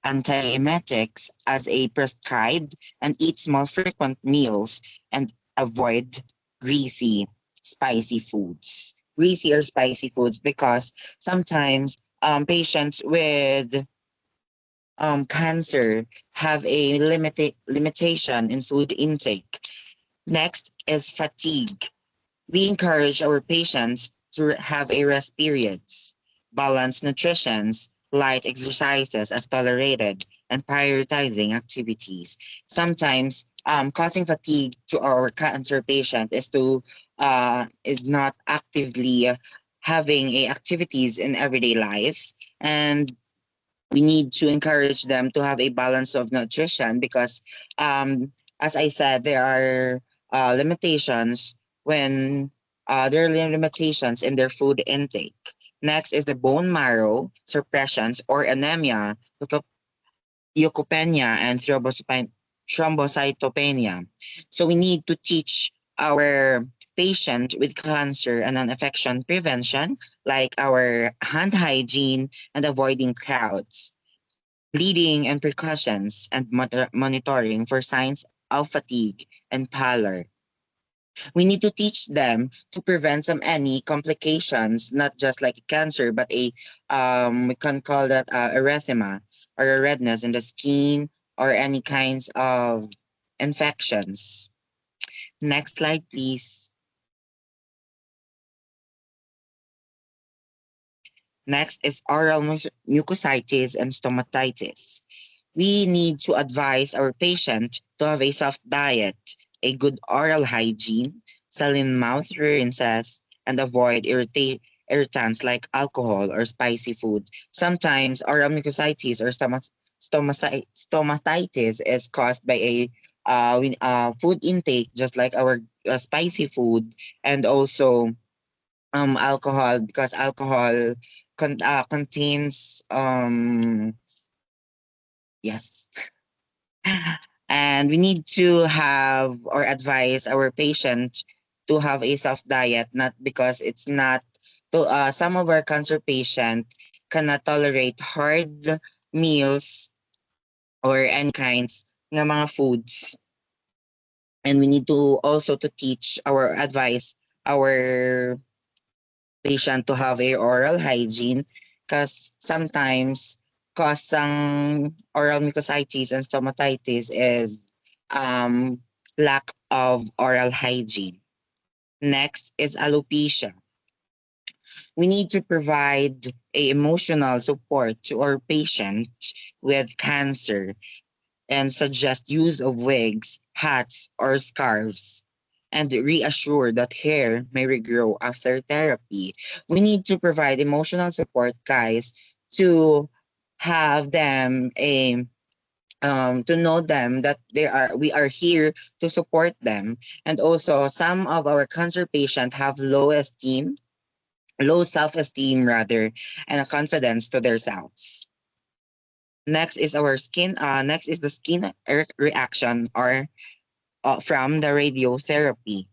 antiemetics as a prescribed and eat small frequent meals and avoid greasy, spicy foods. Greasy or spicy foods because sometimes patients with cancer have a limitation in food intake. Next is fatigue. We encourage our patients to have a rest periods, balance nutritions, light exercises as tolerated, and prioritizing activities. Sometimes causing fatigue to our cancer patient is not actively having activities in everyday lives, and we need to encourage them to have a balance of nutrition because as I said, there are limitations when there are limitations in their food intake. Next is the bone marrow suppressions or anemia, leukopenia, and thrombocytopenia. So we need to teach our patient with cancer and an infection prevention, like our hand hygiene and avoiding crowds, bleeding and precautions, and monitoring for signs of fatigue and pallor. We need to teach them to prevent some any complications, not just like cancer, but we can call that erythema or a redness in the skin or any kinds of infections. Next slide, please. Next is oral mucositis and stomatitis. We need to advise our patient to have a soft diet, a good oral hygiene, saline mouth rinses, and avoid irritants like alcohol or spicy food. Sometimes oral mucositis or stomatitis is caused by a food intake, just like our spicy food, and also alcohol, because alcohol contains yes. And we need to have or advise our patient to have a soft diet, not because it's not to some of our cancer patient cannot tolerate hard meals or any kinds ng mga foods. And we need to also to teach our advise our patient to have a oral hygiene because sometimes cause ng oral mucositis and stomatitis is lack of oral hygiene. Next is alopecia. We need to provide a emotional support to our patient with cancer and suggest use of wigs, hats, or scarves, and reassure that hair may regrow after therapy. We need to provide emotional support, guys, to have them a to know them that we are here to support them. And also some of our cancer patients have low self-esteem rather, and a confidence to themselves. Next is the skin reaction or from the radiotherapy.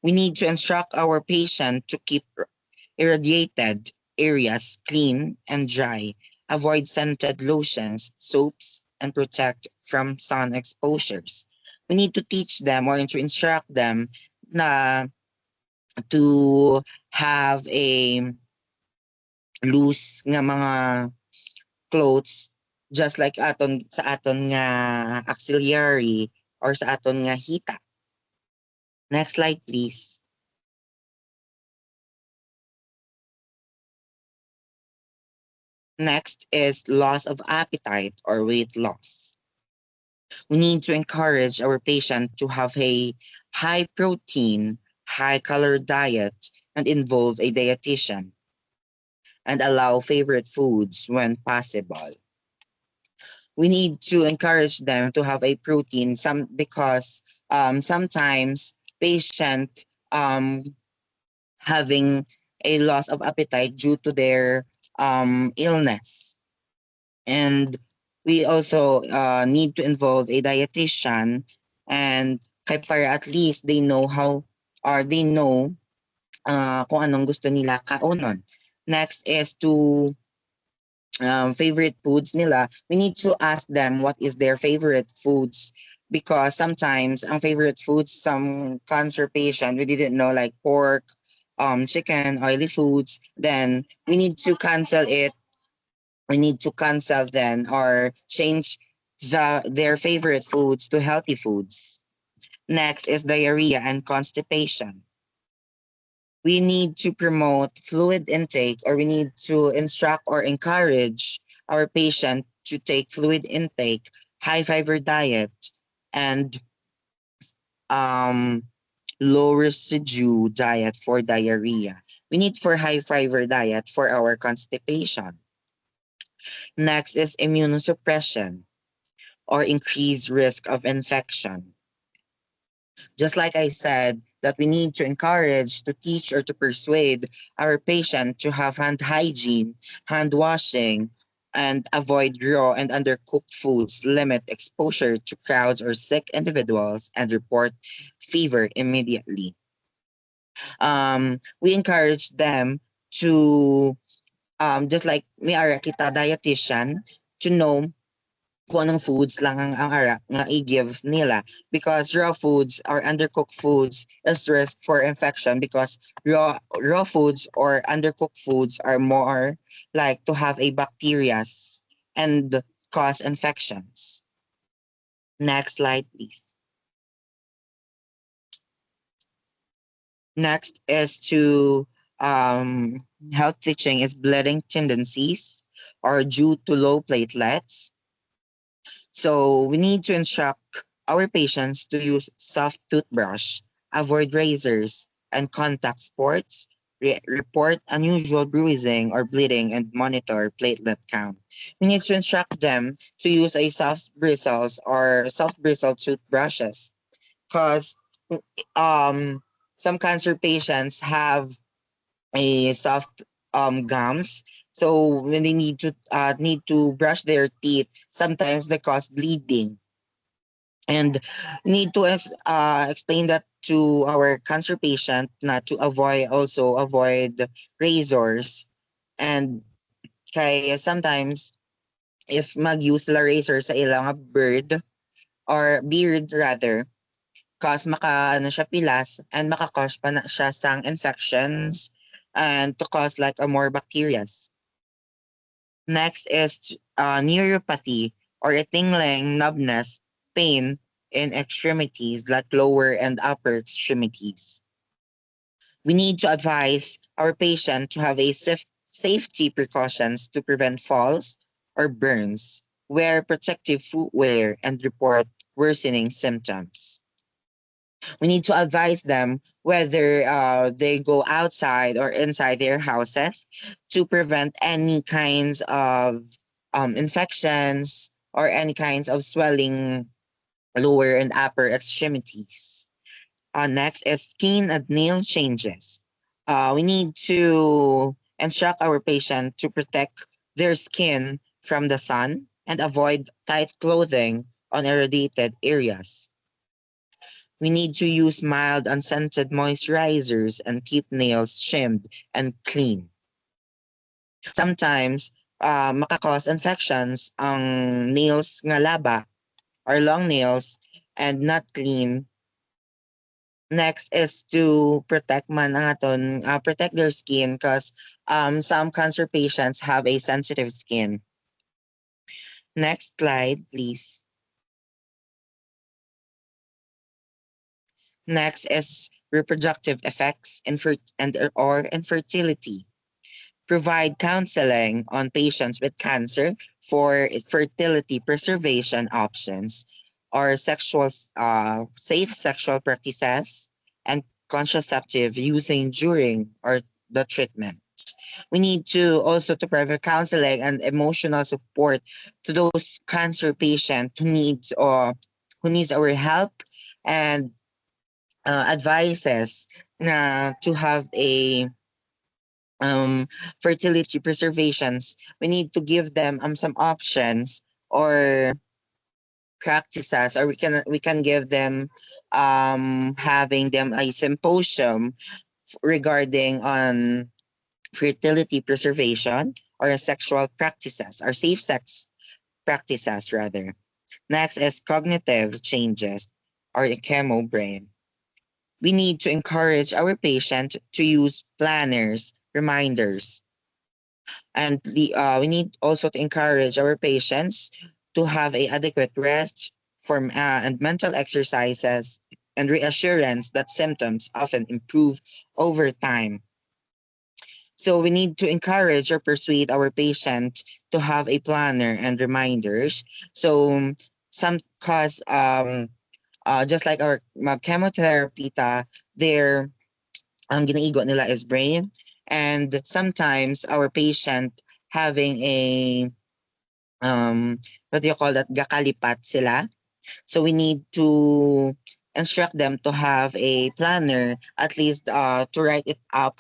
We need to instruct our patient to keep irradiated areas clean and dry, avoid scented lotions, soaps, and protect from sun exposures. We need to teach them or to instruct them na to have a loose nga mga clothes just like sa aton nga auxiliary or sa aton nga hita. Next slide, please. Next is loss of appetite or weight loss. We need to encourage our patient to have a high protein, high calorie diet and involve a dietitian and allow favorite foods when possible. We need to encourage them to have a protein because sometimes patient having a loss of appetite due to their illness. And we also need to involve a dietitian and kay para at least they know how or they know kung anong gusto nila kaunon. Next is to favorite foods nila. We need to ask them what is their favorite foods because sometimes ang favorite foods some cancer patient we didn't know like pork, chicken, oily foods. Then we need to cancel it. We need to cancel then or change their favorite foods to healthy foods. Next is diarrhea and constipation. We need to promote fluid intake or we need to instruct or encourage our patient to take fluid intake, high fiber diet, and low residue diet for diarrhea. We need for high fiber diet for our constipation. Next is immunosuppression or increased risk of infection. Just like I said, that we need to encourage, to teach, or to persuade our patient to have hand hygiene, hand washing, and avoid raw and undercooked foods, limit exposure to crowds or sick individuals, and report fever immediately. We encourage them to, just like may ara kita dietitian, to know kung anong foods lang ang ara nga i-give nila because raw foods or undercooked foods is risk for infection because raw foods or undercooked foods are more like to have a bacteria and cause infections. Next slide, please. Next is to health teaching is bleeding tendencies or due to low platelets. So we need to instruct our patients to use soft toothbrush, avoid razors and contact sports, report unusual bruising or bleeding, and monitor platelet count. We need to instruct them to use a soft bristles or soft bristle toothbrushes because some cancer patients have a soft gums. So when they need to brush their teeth, sometimes they cause bleeding. And need to explain that to our cancer patient not to avoid razors and kay sometimes if mag-use la razor sa ilang bird or beard rather cause ano siya pilas and maka-cause pa na siya sang infections and to cause like a more bacteria. Next is neuropathy or a tingling, numbness, pain in extremities like lower and upper extremities. We need to advise our patient to have a safety precautions to prevent falls or burns, wear protective footwear, and report worsening symptoms. We need to advise them whether they go outside or inside their houses to prevent any kinds of infections or any kinds of swelling lower and upper extremities. Next is skin and nail changes. We need to instruct our patient to protect their skin from the sun and avoid tight clothing on irradiated areas. We need to use mild unscented moisturizers and keep nails trimmed and clean. Sometimes, makakause infections ang nails nga laba or long nails and not clean. Next is to protect man ang aton, protect their skin because some cancer patients have a sensitive skin. Next slide, please. Next is reproductive effects or infertility. Provide counseling on patients with cancer for fertility preservation options or safe sexual practices and contraceptive using during or the treatment. We need to also to provide counseling and emotional support to those cancer patients who needs our help and advices na to have a fertility preservations. We need to give them some options or practices, or we can give them having them a symposium regarding on fertility preservation or sexual practices or safe sex practices rather. Next is cognitive changes or the chemo brain. We need to encourage our patient to use planners, reminders, and we need also to encourage our patients to have a adequate rest and mental exercises and reassurance that symptoms often improve over time. So we need to encourage or persuade our patient to have a planner and reminders. So some cause just like our chemotherapy their ang ginaigo nila is brain, and sometimes our patient having a what do you call that, gakalipat sila. So we need to instruct them to have a planner, at least to write it up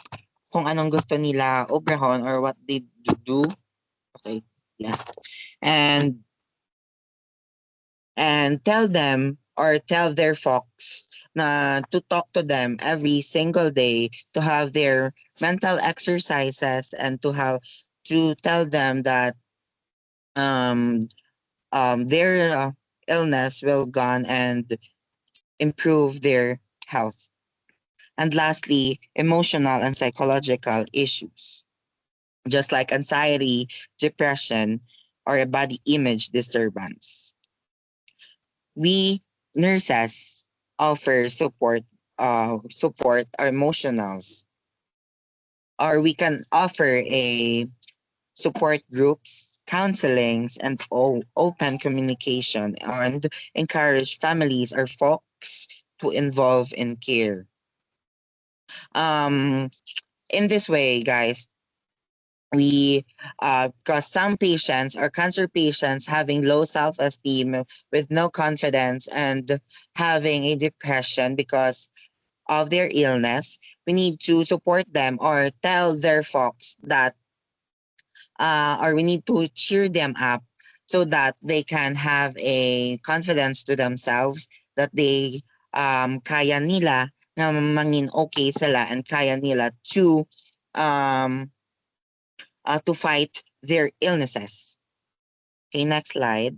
kung anong gusto nila obrahon or what they do. Okay, yeah. And tell them or tell their folks na to talk to them every single day, to have their mental exercises, and to tell them that um their illness will gone and improve their health. And lastly, emotional and psychological issues, just like anxiety, depression, or a body image disturbance. We nurses offer support or emotionals, or we can offer a support groups, counselings, and open communication, and encourage families or folks to involve in care. Um, in this way, guys, we because some patients or cancer patients having low self-esteem with no confidence and having a depression because of their illness, we need to support them or tell their folks that or we need to cheer them up so that they can have a confidence to themselves that they kaya nila na mangin okay sila and kaya nila um to fight their illnesses. Okay, next slide.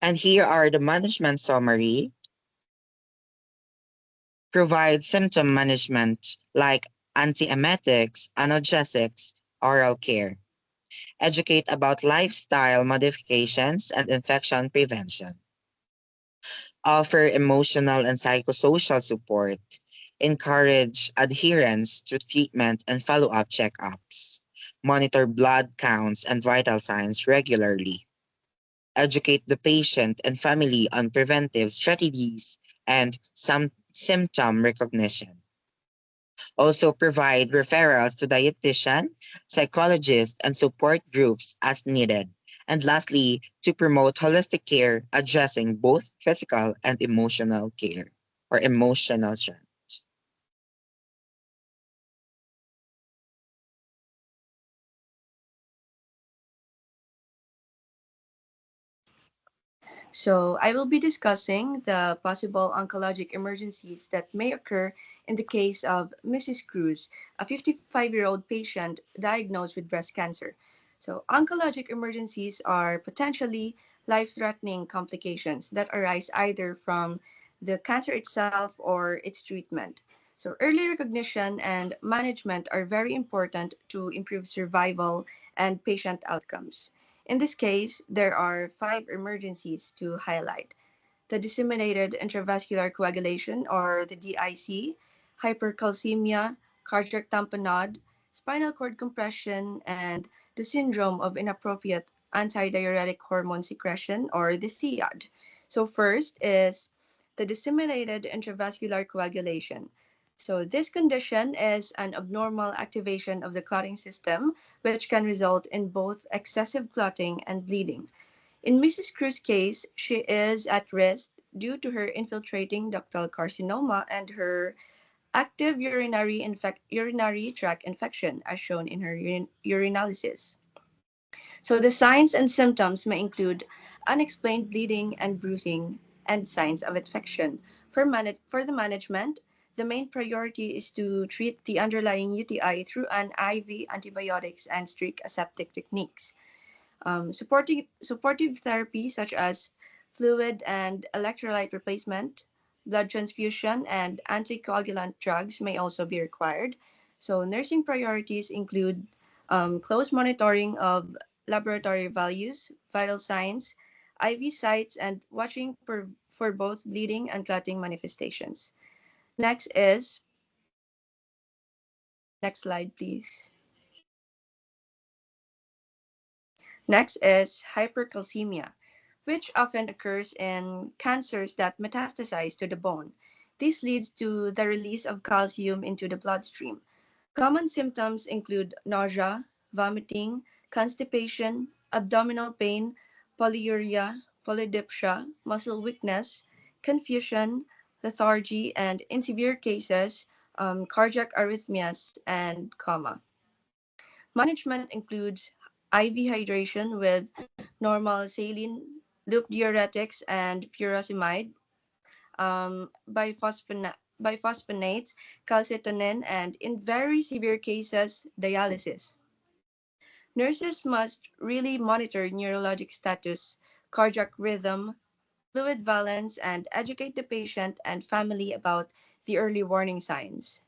And here are the management summary. Provide symptom management like antiemetics, analgesics, oral care. Educate about lifestyle modifications and infection prevention. offer emotional and psychosocial support, encourage adherence to treatment and follow-up checkups, monitor blood counts and vital signs regularly, educate the patient and family on preventive strategies and some symptom recognition. Also provide referrals to dietitian, psychologists, and support groups as needed. And lastly, to promote holistic care addressing both physical and emotional care or emotional strength. So, I will be discussing the possible oncologic emergencies that may occur in the case of Mrs. Cruz, a 55-year-old patient diagnosed with breast cancer. So, oncologic emergencies are potentially life threatening complications that arise either from the cancer itself or its treatment. So, early recognition and management are very important to improve survival and patient outcomes. In this case, there are five emergencies to highlight: the disseminated intravascular coagulation, or the DIC, hypercalcemia, cardiac tamponade, spinal cord compression, and the syndrome of inappropriate antidiuretic hormone secretion, or the SIAD. So, first is the disseminated intravascular coagulation. So, this condition is an abnormal activation of the clotting system, which can result in both excessive clotting and bleeding. In Mrs. Cruz's case, she is at risk due to her infiltrating ductal carcinoma and her active urinary tract infection, as shown in her urinalysis. So the signs and symptoms may include unexplained bleeding and bruising and signs of infection. For the management, the main priority is to treat the underlying UTI through an IV antibiotics and strict aseptic techniques. Supportive therapy such as fluid and electrolyte replacement, blood transfusion, and anticoagulant drugs may also be required. So, nursing priorities include close monitoring of laboratory values, vital signs, IV sites, and watching for both bleeding and clotting manifestations. Next is, next slide, please. Next is hypercalcemia, which often occurs in cancers that metastasize to the bone. This leads to the release of calcium into the bloodstream. Common symptoms include nausea, vomiting, constipation, abdominal pain, polyuria, polydipsia, muscle weakness, confusion, lethargy, and in severe cases, cardiac arrhythmias and coma. Management includes IV hydration with normal saline, loop diuretics, and furosemide, biphosphonates, calcitonin, and in very severe cases, dialysis. Nurses must really monitor neurologic status, cardiac rhythm, fluid balance, and educate the patient and family about the early warning signs.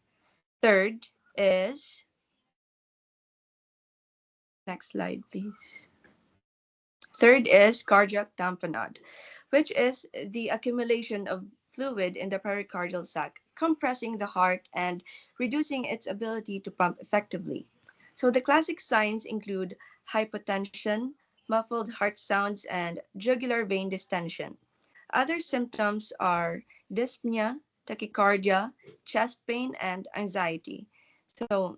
Third is, next slide, please. Third is cardiac tamponade, which is the accumulation of fluid in the pericardial sac, compressing the heart and reducing its ability to pump effectively. So the classic signs include hypotension, muffled heart sounds, and jugular vein distension. Other symptoms are dyspnea, tachycardia, chest pain, and anxiety. So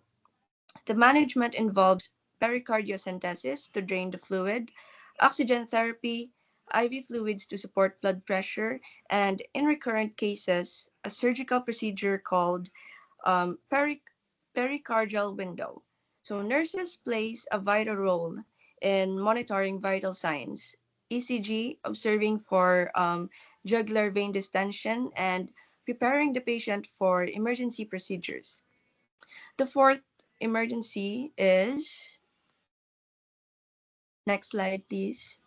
the management involves pericardiocentesis to drain the fluid, oxygen therapy, IV fluids to support blood pressure, and in recurrent cases, a surgical procedure called um, peri- pericardial window. So nurses plays a vital role in monitoring vital signs, ECG, observing for jugular vein distension, and preparing the patient for emergency procedures. The fourth emergency is, next slide, please.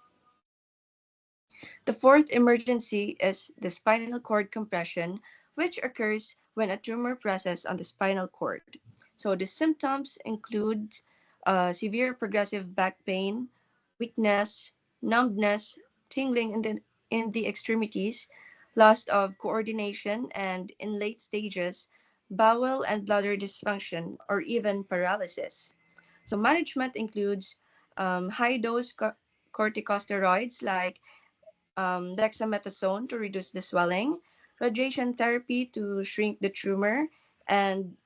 The fourth emergency is the spinal cord compression, which occurs when a tumor presses on the spinal cord. So the symptoms include severe progressive back pain, weakness, numbness, tingling in the extremities, loss of coordination, and in late stages, bowel and bladder dysfunction or even paralysis. So management includes high dose corticosteroids like dexamethasone to reduce the swelling, radiation therapy to shrink the tumor, and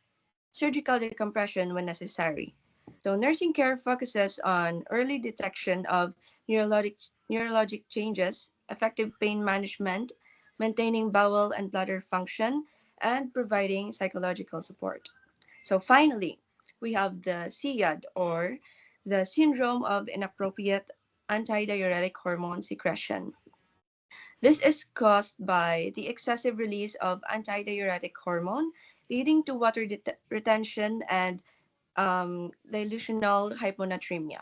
surgical decompression when necessary. So nursing care focuses on early detection of neurologic changes, effective pain management, maintaining bowel and bladder function, and providing psychological support. So finally, we have the SIAD, or the syndrome of inappropriate antidiuretic hormone secretion. This is caused by the excessive release of antidiuretic hormone, leading to water retention and dilutional hyponatremia.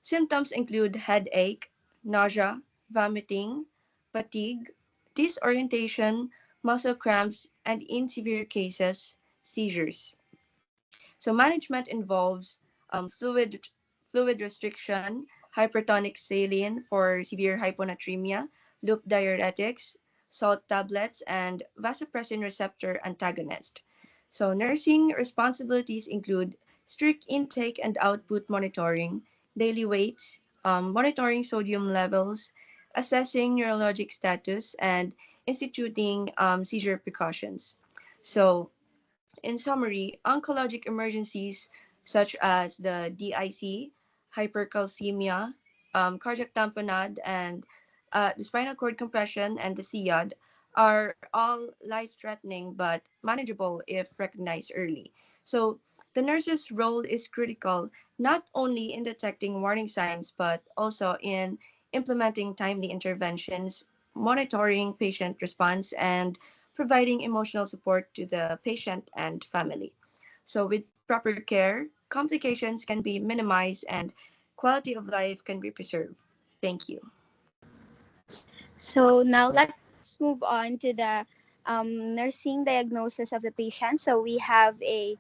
Symptoms include headache, nausea, vomiting, fatigue, disorientation, muscle cramps, and in severe cases, seizures. So management involves fluid restriction, hypertonic saline for severe hyponatremia, loop diuretics, salt tablets, and vasopressin receptor antagonist. So nursing responsibilities include strict intake and output monitoring, daily weights, monitoring sodium levels, assessing neurologic status, and instituting seizure precautions. So in summary, oncologic emergencies such as the DIC, hypercalcemia, cardiac tamponade, and the spinal cord compression and the SIAD are all life-threatening but manageable if recognized early. So the nurse's role is critical not only in detecting warning signs but also in implementing timely interventions, monitoring patient response, and providing emotional support to the patient and family. So, with proper care, complications can be minimized and quality of life can be preserved. Thank you. So now let's move on to the nursing diagnosis of the patient. So we have the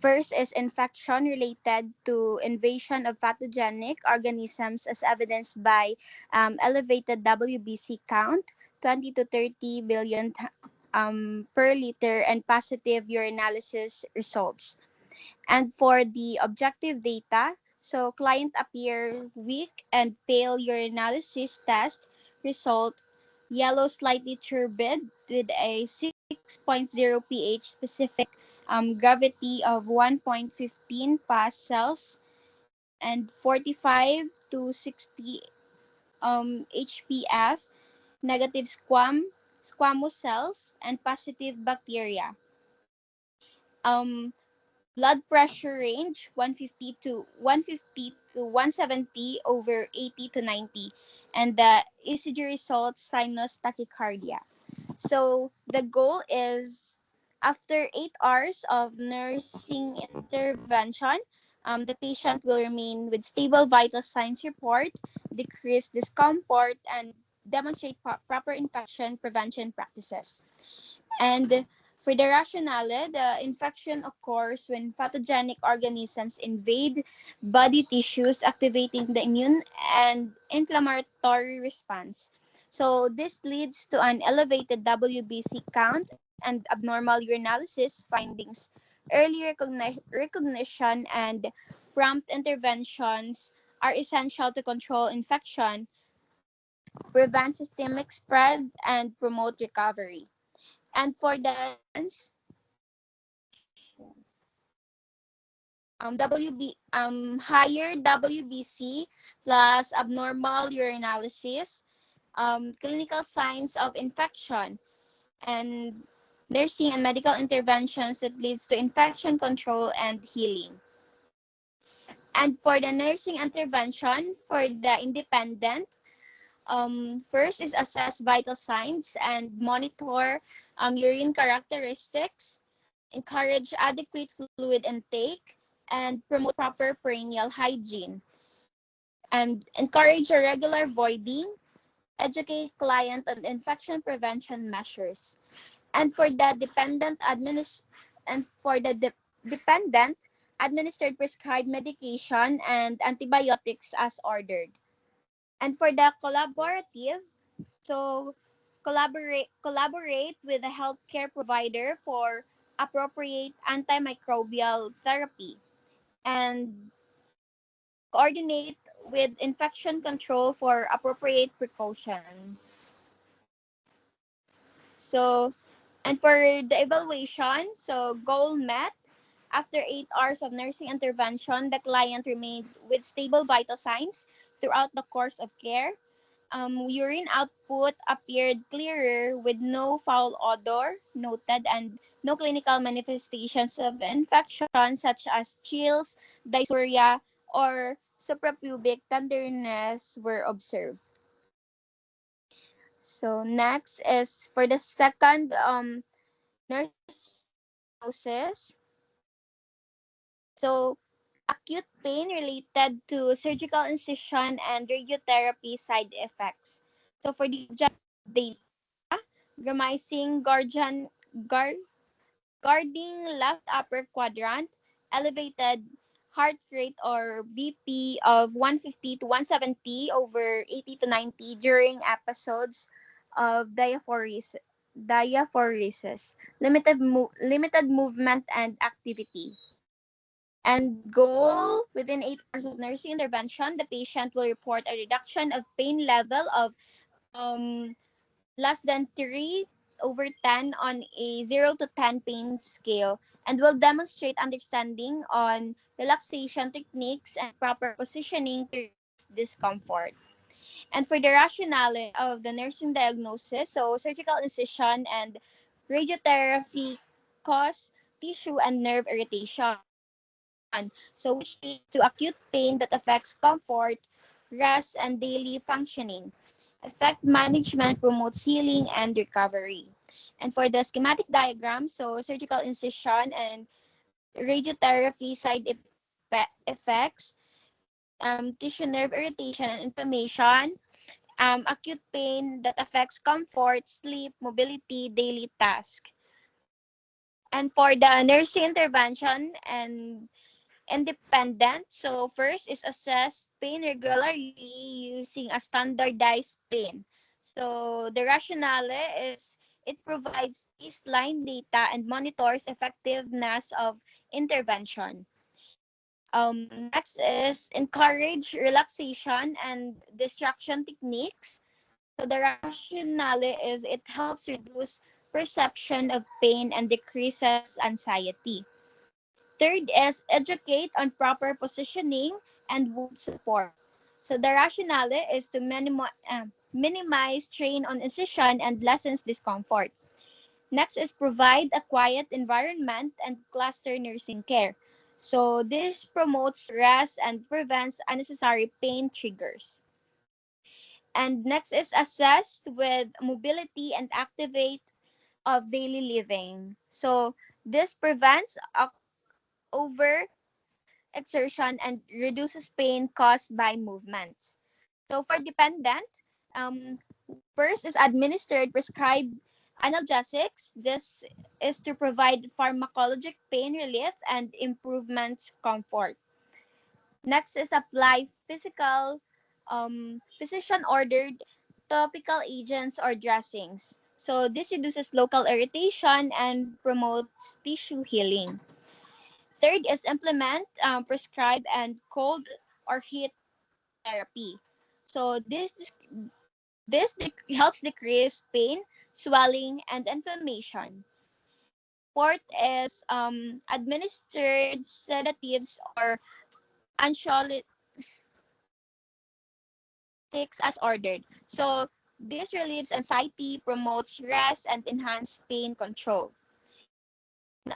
first is infection related to invasion of pathogenic organisms as evidenced by elevated WBC count, 20 to 30 billion per liter, and positive urinalysis results. And for the objective data, so client appear weak and pale urinalysis test result yellow slightly turbid with a 6.0 pH specific gravity of 1.15 pascals and 45 to 60 HPF, negative squamous cells, and positive bacteria. Um, Blood pressure range 150 to 170 over 80 to 90, and the ECG results sinus tachycardia. So the goal is after 8 hours of nursing intervention, the patient will remain with stable vital signs report, decreased discomfort, and demonstrate proper infection prevention practices. And for the rationale, the infection occurs when pathogenic organisms invade body tissues, activating the immune and inflammatory response. So this leads to an elevated WBC count and abnormal urinalysis findings. Early recognition and prompt interventions are essential to control infection, prevent systemic spread, and promote recovery. And for the higher WBC plus abnormal urinalysis, clinical signs of infection, and nursing and medical interventions that leads to infection control and healing. And for the nursing intervention, for the independent, first is assess vital signs and monitor urine characteristics, encourage adequate fluid intake, and promote proper perineal hygiene, and encourage a regular voiding, educate client on infection prevention measures. And for the dependent, administered prescribed medication and antibiotics as ordered. And for the collaborative, so collaborate with a healthcare provider for appropriate antimicrobial therapy, and coordinate with infection control for appropriate precautions. So, and for the evaluation, so goal met. After 8 hours of nursing intervention, the client remained with stable vital signs throughout the course of care. Urine output appeared clearer with no foul odor noted, and no clinical manifestations of infection such as chills, dysuria, or suprapubic tenderness were observed. So next is for the second nursing diagnosis. So acute pain related to surgical incision and radiotherapy side effects. So for the objective data, gramizing guarding left upper quadrant, elevated heart rate or BP of 150 to 170 over 80 to 90 during episodes of diaphoresis, limited movement and activity. And goal within 8 hours of nursing intervention, the patient will report a reduction of pain level of um, less than 3 over 10 on a 0 to 10 pain scale, and will demonstrate understanding on relaxation techniques and proper positioning to reduce discomfort. And for the rationale of the nursing diagnosis, so surgical incision and radiotherapy cause tissue and nerve irritation. So which leads to acute pain that affects comfort, rest, and daily functioning. Effect management promotes healing and recovery. And for the schematic diagram, so surgical incision and radiotherapy effects, tissue nerve irritation and inflammation, acute pain that affects comfort, sleep, mobility, daily task. And for the nursing intervention and independent, so first is assess pain regularly using a standardized pain. So the rationale is it provides baseline data and monitors effectiveness of intervention. Next is encourage relaxation and distraction techniques. So the rationale is it helps reduce perception of pain and decreases anxiety. Third is educate on proper positioning and wound support. So the rationale is to minimize strain on incision and lessens discomfort. Next is provide a quiet environment and cluster nursing care. So this promotes rest and prevents unnecessary pain triggers. And next is assessed with mobility and activate of daily living. So this prevents over exertion and reduces pain caused by movements. So for dependent, um, first is administered prescribed analgesics. This is to provide pharmacologic pain relief and improvements comfort. Next is apply physician ordered topical agents or dressings. So this reduces local irritation and promotes tissue healing. Third is implement, prescribe, and cold or heat therapy. So helps decrease pain, swelling, and inflammation. Fourth is administered sedatives or anxiolytics as ordered. So this relieves anxiety, promotes rest, and enhance pain control.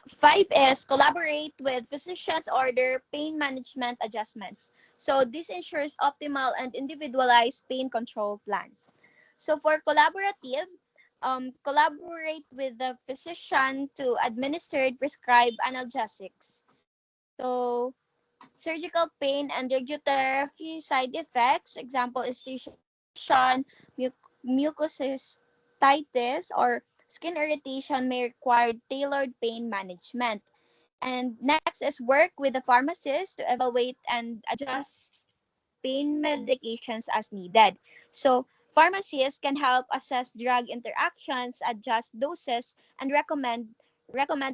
Five is collaborate with physicians order pain management adjustments. So this ensures optimal and individualized pain control plan. So for collaborative, collaborate with the physician to administer prescribed analgesics. So surgical pain and radiotherapy side effects, example is mucositis, or skin irritation may require tailored pain management. And next is work with the pharmacist to evaluate and adjust pain medications as needed. So Pharmacists can help assess drug interactions, adjust doses, and recommend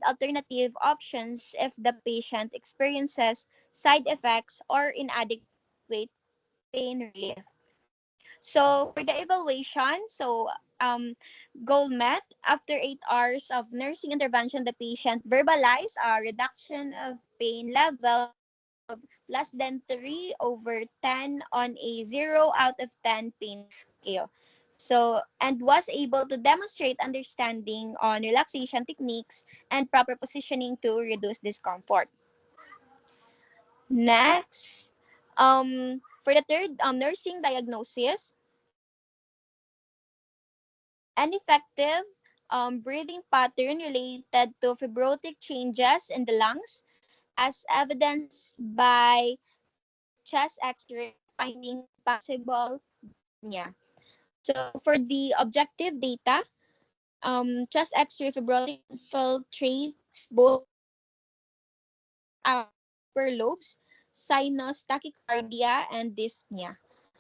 alternative options if the patient experiences side effects or inadequate pain relief. So for the evaluation, goal met after 8 hours of nursing intervention, the patient verbalized a reduction of pain level of less than 3/10 on a 0 out of 10 pain scale. So, and was able to demonstrate understanding on relaxation techniques and proper positioning to reduce discomfort. Next, for the third nursing diagnosis, an effective breathing pattern related to fibrotic changes in the lungs, as evidenced by chest X-ray finding possible dyspnea. So for the objective data, chest X-ray fibrotic infiltrates both upper lobes, sinus tachycardia, and dyspnea.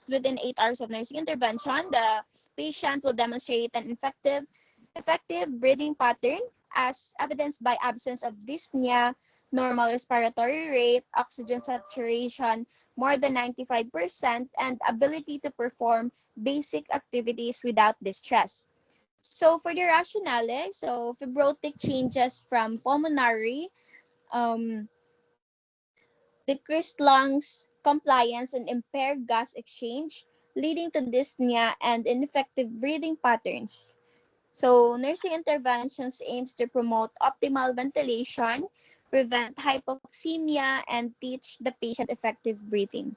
Within 8 hours of nursing intervention, the patient will demonstrate an effective breathing pattern as evidenced by absence of dyspnea, normal respiratory rate, oxygen saturation more than 95%, and ability to perform basic activities without distress. So for the rationale, so fibrotic changes from pulmonary, um, decreased lungs compliance and impaired gas exchange, leading to dyspnea and ineffective breathing patterns. So, nursing interventions aims to promote optimal ventilation, prevent hypoxemia, and teach the patient effective breathing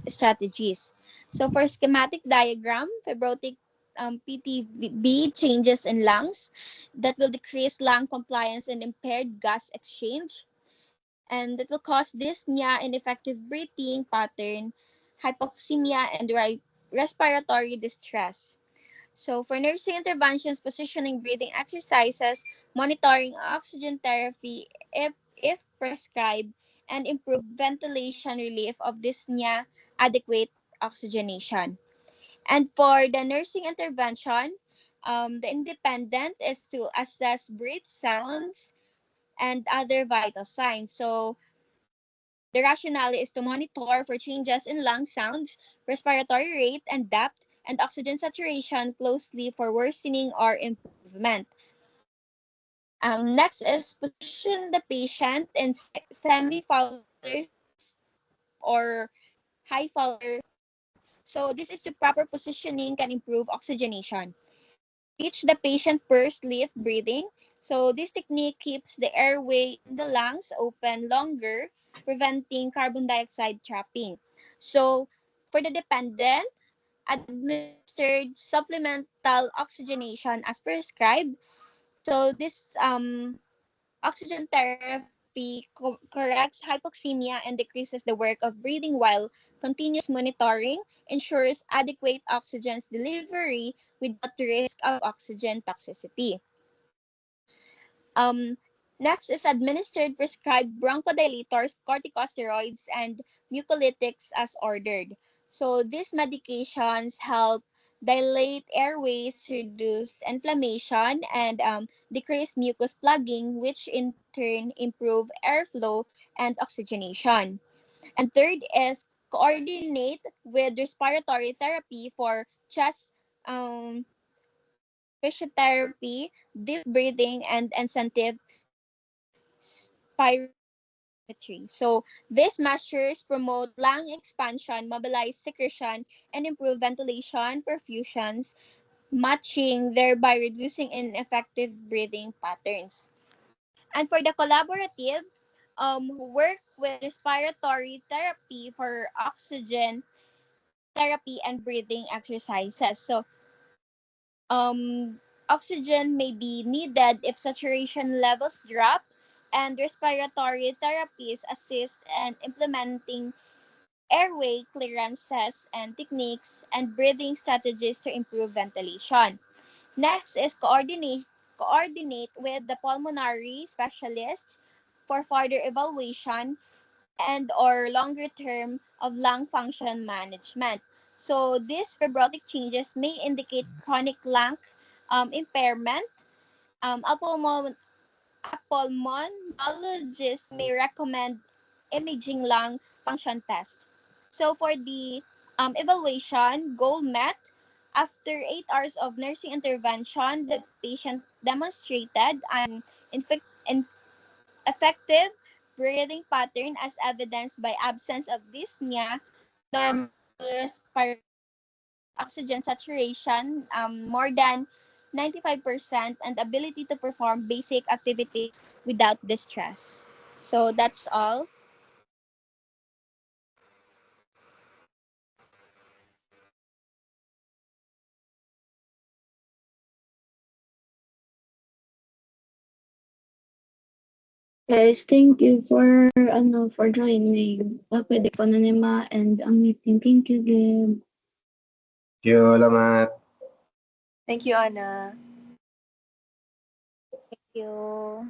strategies. So, for schematic diagram, fibrotic PTB changes in lungs that will decrease lung compliance and impaired gas exchange, and that will cause dyspnea, ineffective breathing pattern, hypoxemia, and respiratory distress. So for nursing interventions, positioning breathing exercises, monitoring oxygen therapy if prescribed, and improve ventilation relief of dyspnea, adequate oxygenation. And for the nursing intervention, the independent is to assess breath sounds and other vital signs. So the rationale is to monitor for changes in lung sounds, respiratory rate and depth, and oxygen saturation closely for worsening or improvement. Next is position the patient in semi-Fowler or high Fowler. So this is the proper positioning can improve oxygenation. Teach the patient pursed leaf breathing. So this technique keeps the airway in the lungs open longer, preventing carbon dioxide trapping. So for the dependent, administered supplemental oxygenation as prescribed. So this oxygen therapy corrects hypoxemia and decreases the work of breathing, while continuous monitoring ensures adequate oxygen delivery without the risk of oxygen toxicity. Um, Next is administered prescribed bronchodilators, corticosteroids, and mucolytics as ordered. So these medications help dilate airways, reduce inflammation, and decrease mucus plugging, which in turn improve airflow and oxygenation. And third is coordinate with respiratory therapy for chest um, physiotherapy, deep breathing, and incentive spirometry. So these measures promote lung expansion, mobilize secretion, and improve ventilation perfusions, matching thereby reducing ineffective breathing patterns. And for the collaborative, work with respiratory therapy for oxygen therapy and breathing exercises. So oxygen may be needed if saturation levels drop, and respiratory therapies assist in implementing airway clearances and techniques and breathing strategies to improve ventilation. Next is coordinate with the pulmonary specialist for further evaluation and or longer term of lung function management. So these fibrotic changes may indicate chronic lung impairment. A pulmonologist may recommend imaging lung function test. So for the evaluation, goal met. After 8 hours of nursing intervention, the patient demonstrated an effective breathing pattern as evidenced by absence of dyspnea, normal respiration, oxygen saturation more than 95%, and ability to perform basic activities without distress. So that's all. Guys, thank you for for joining. Pwede ko na and ang meeting. Thank you, Gab. Thank you, Lamat. Thank you, Anna. Thank you.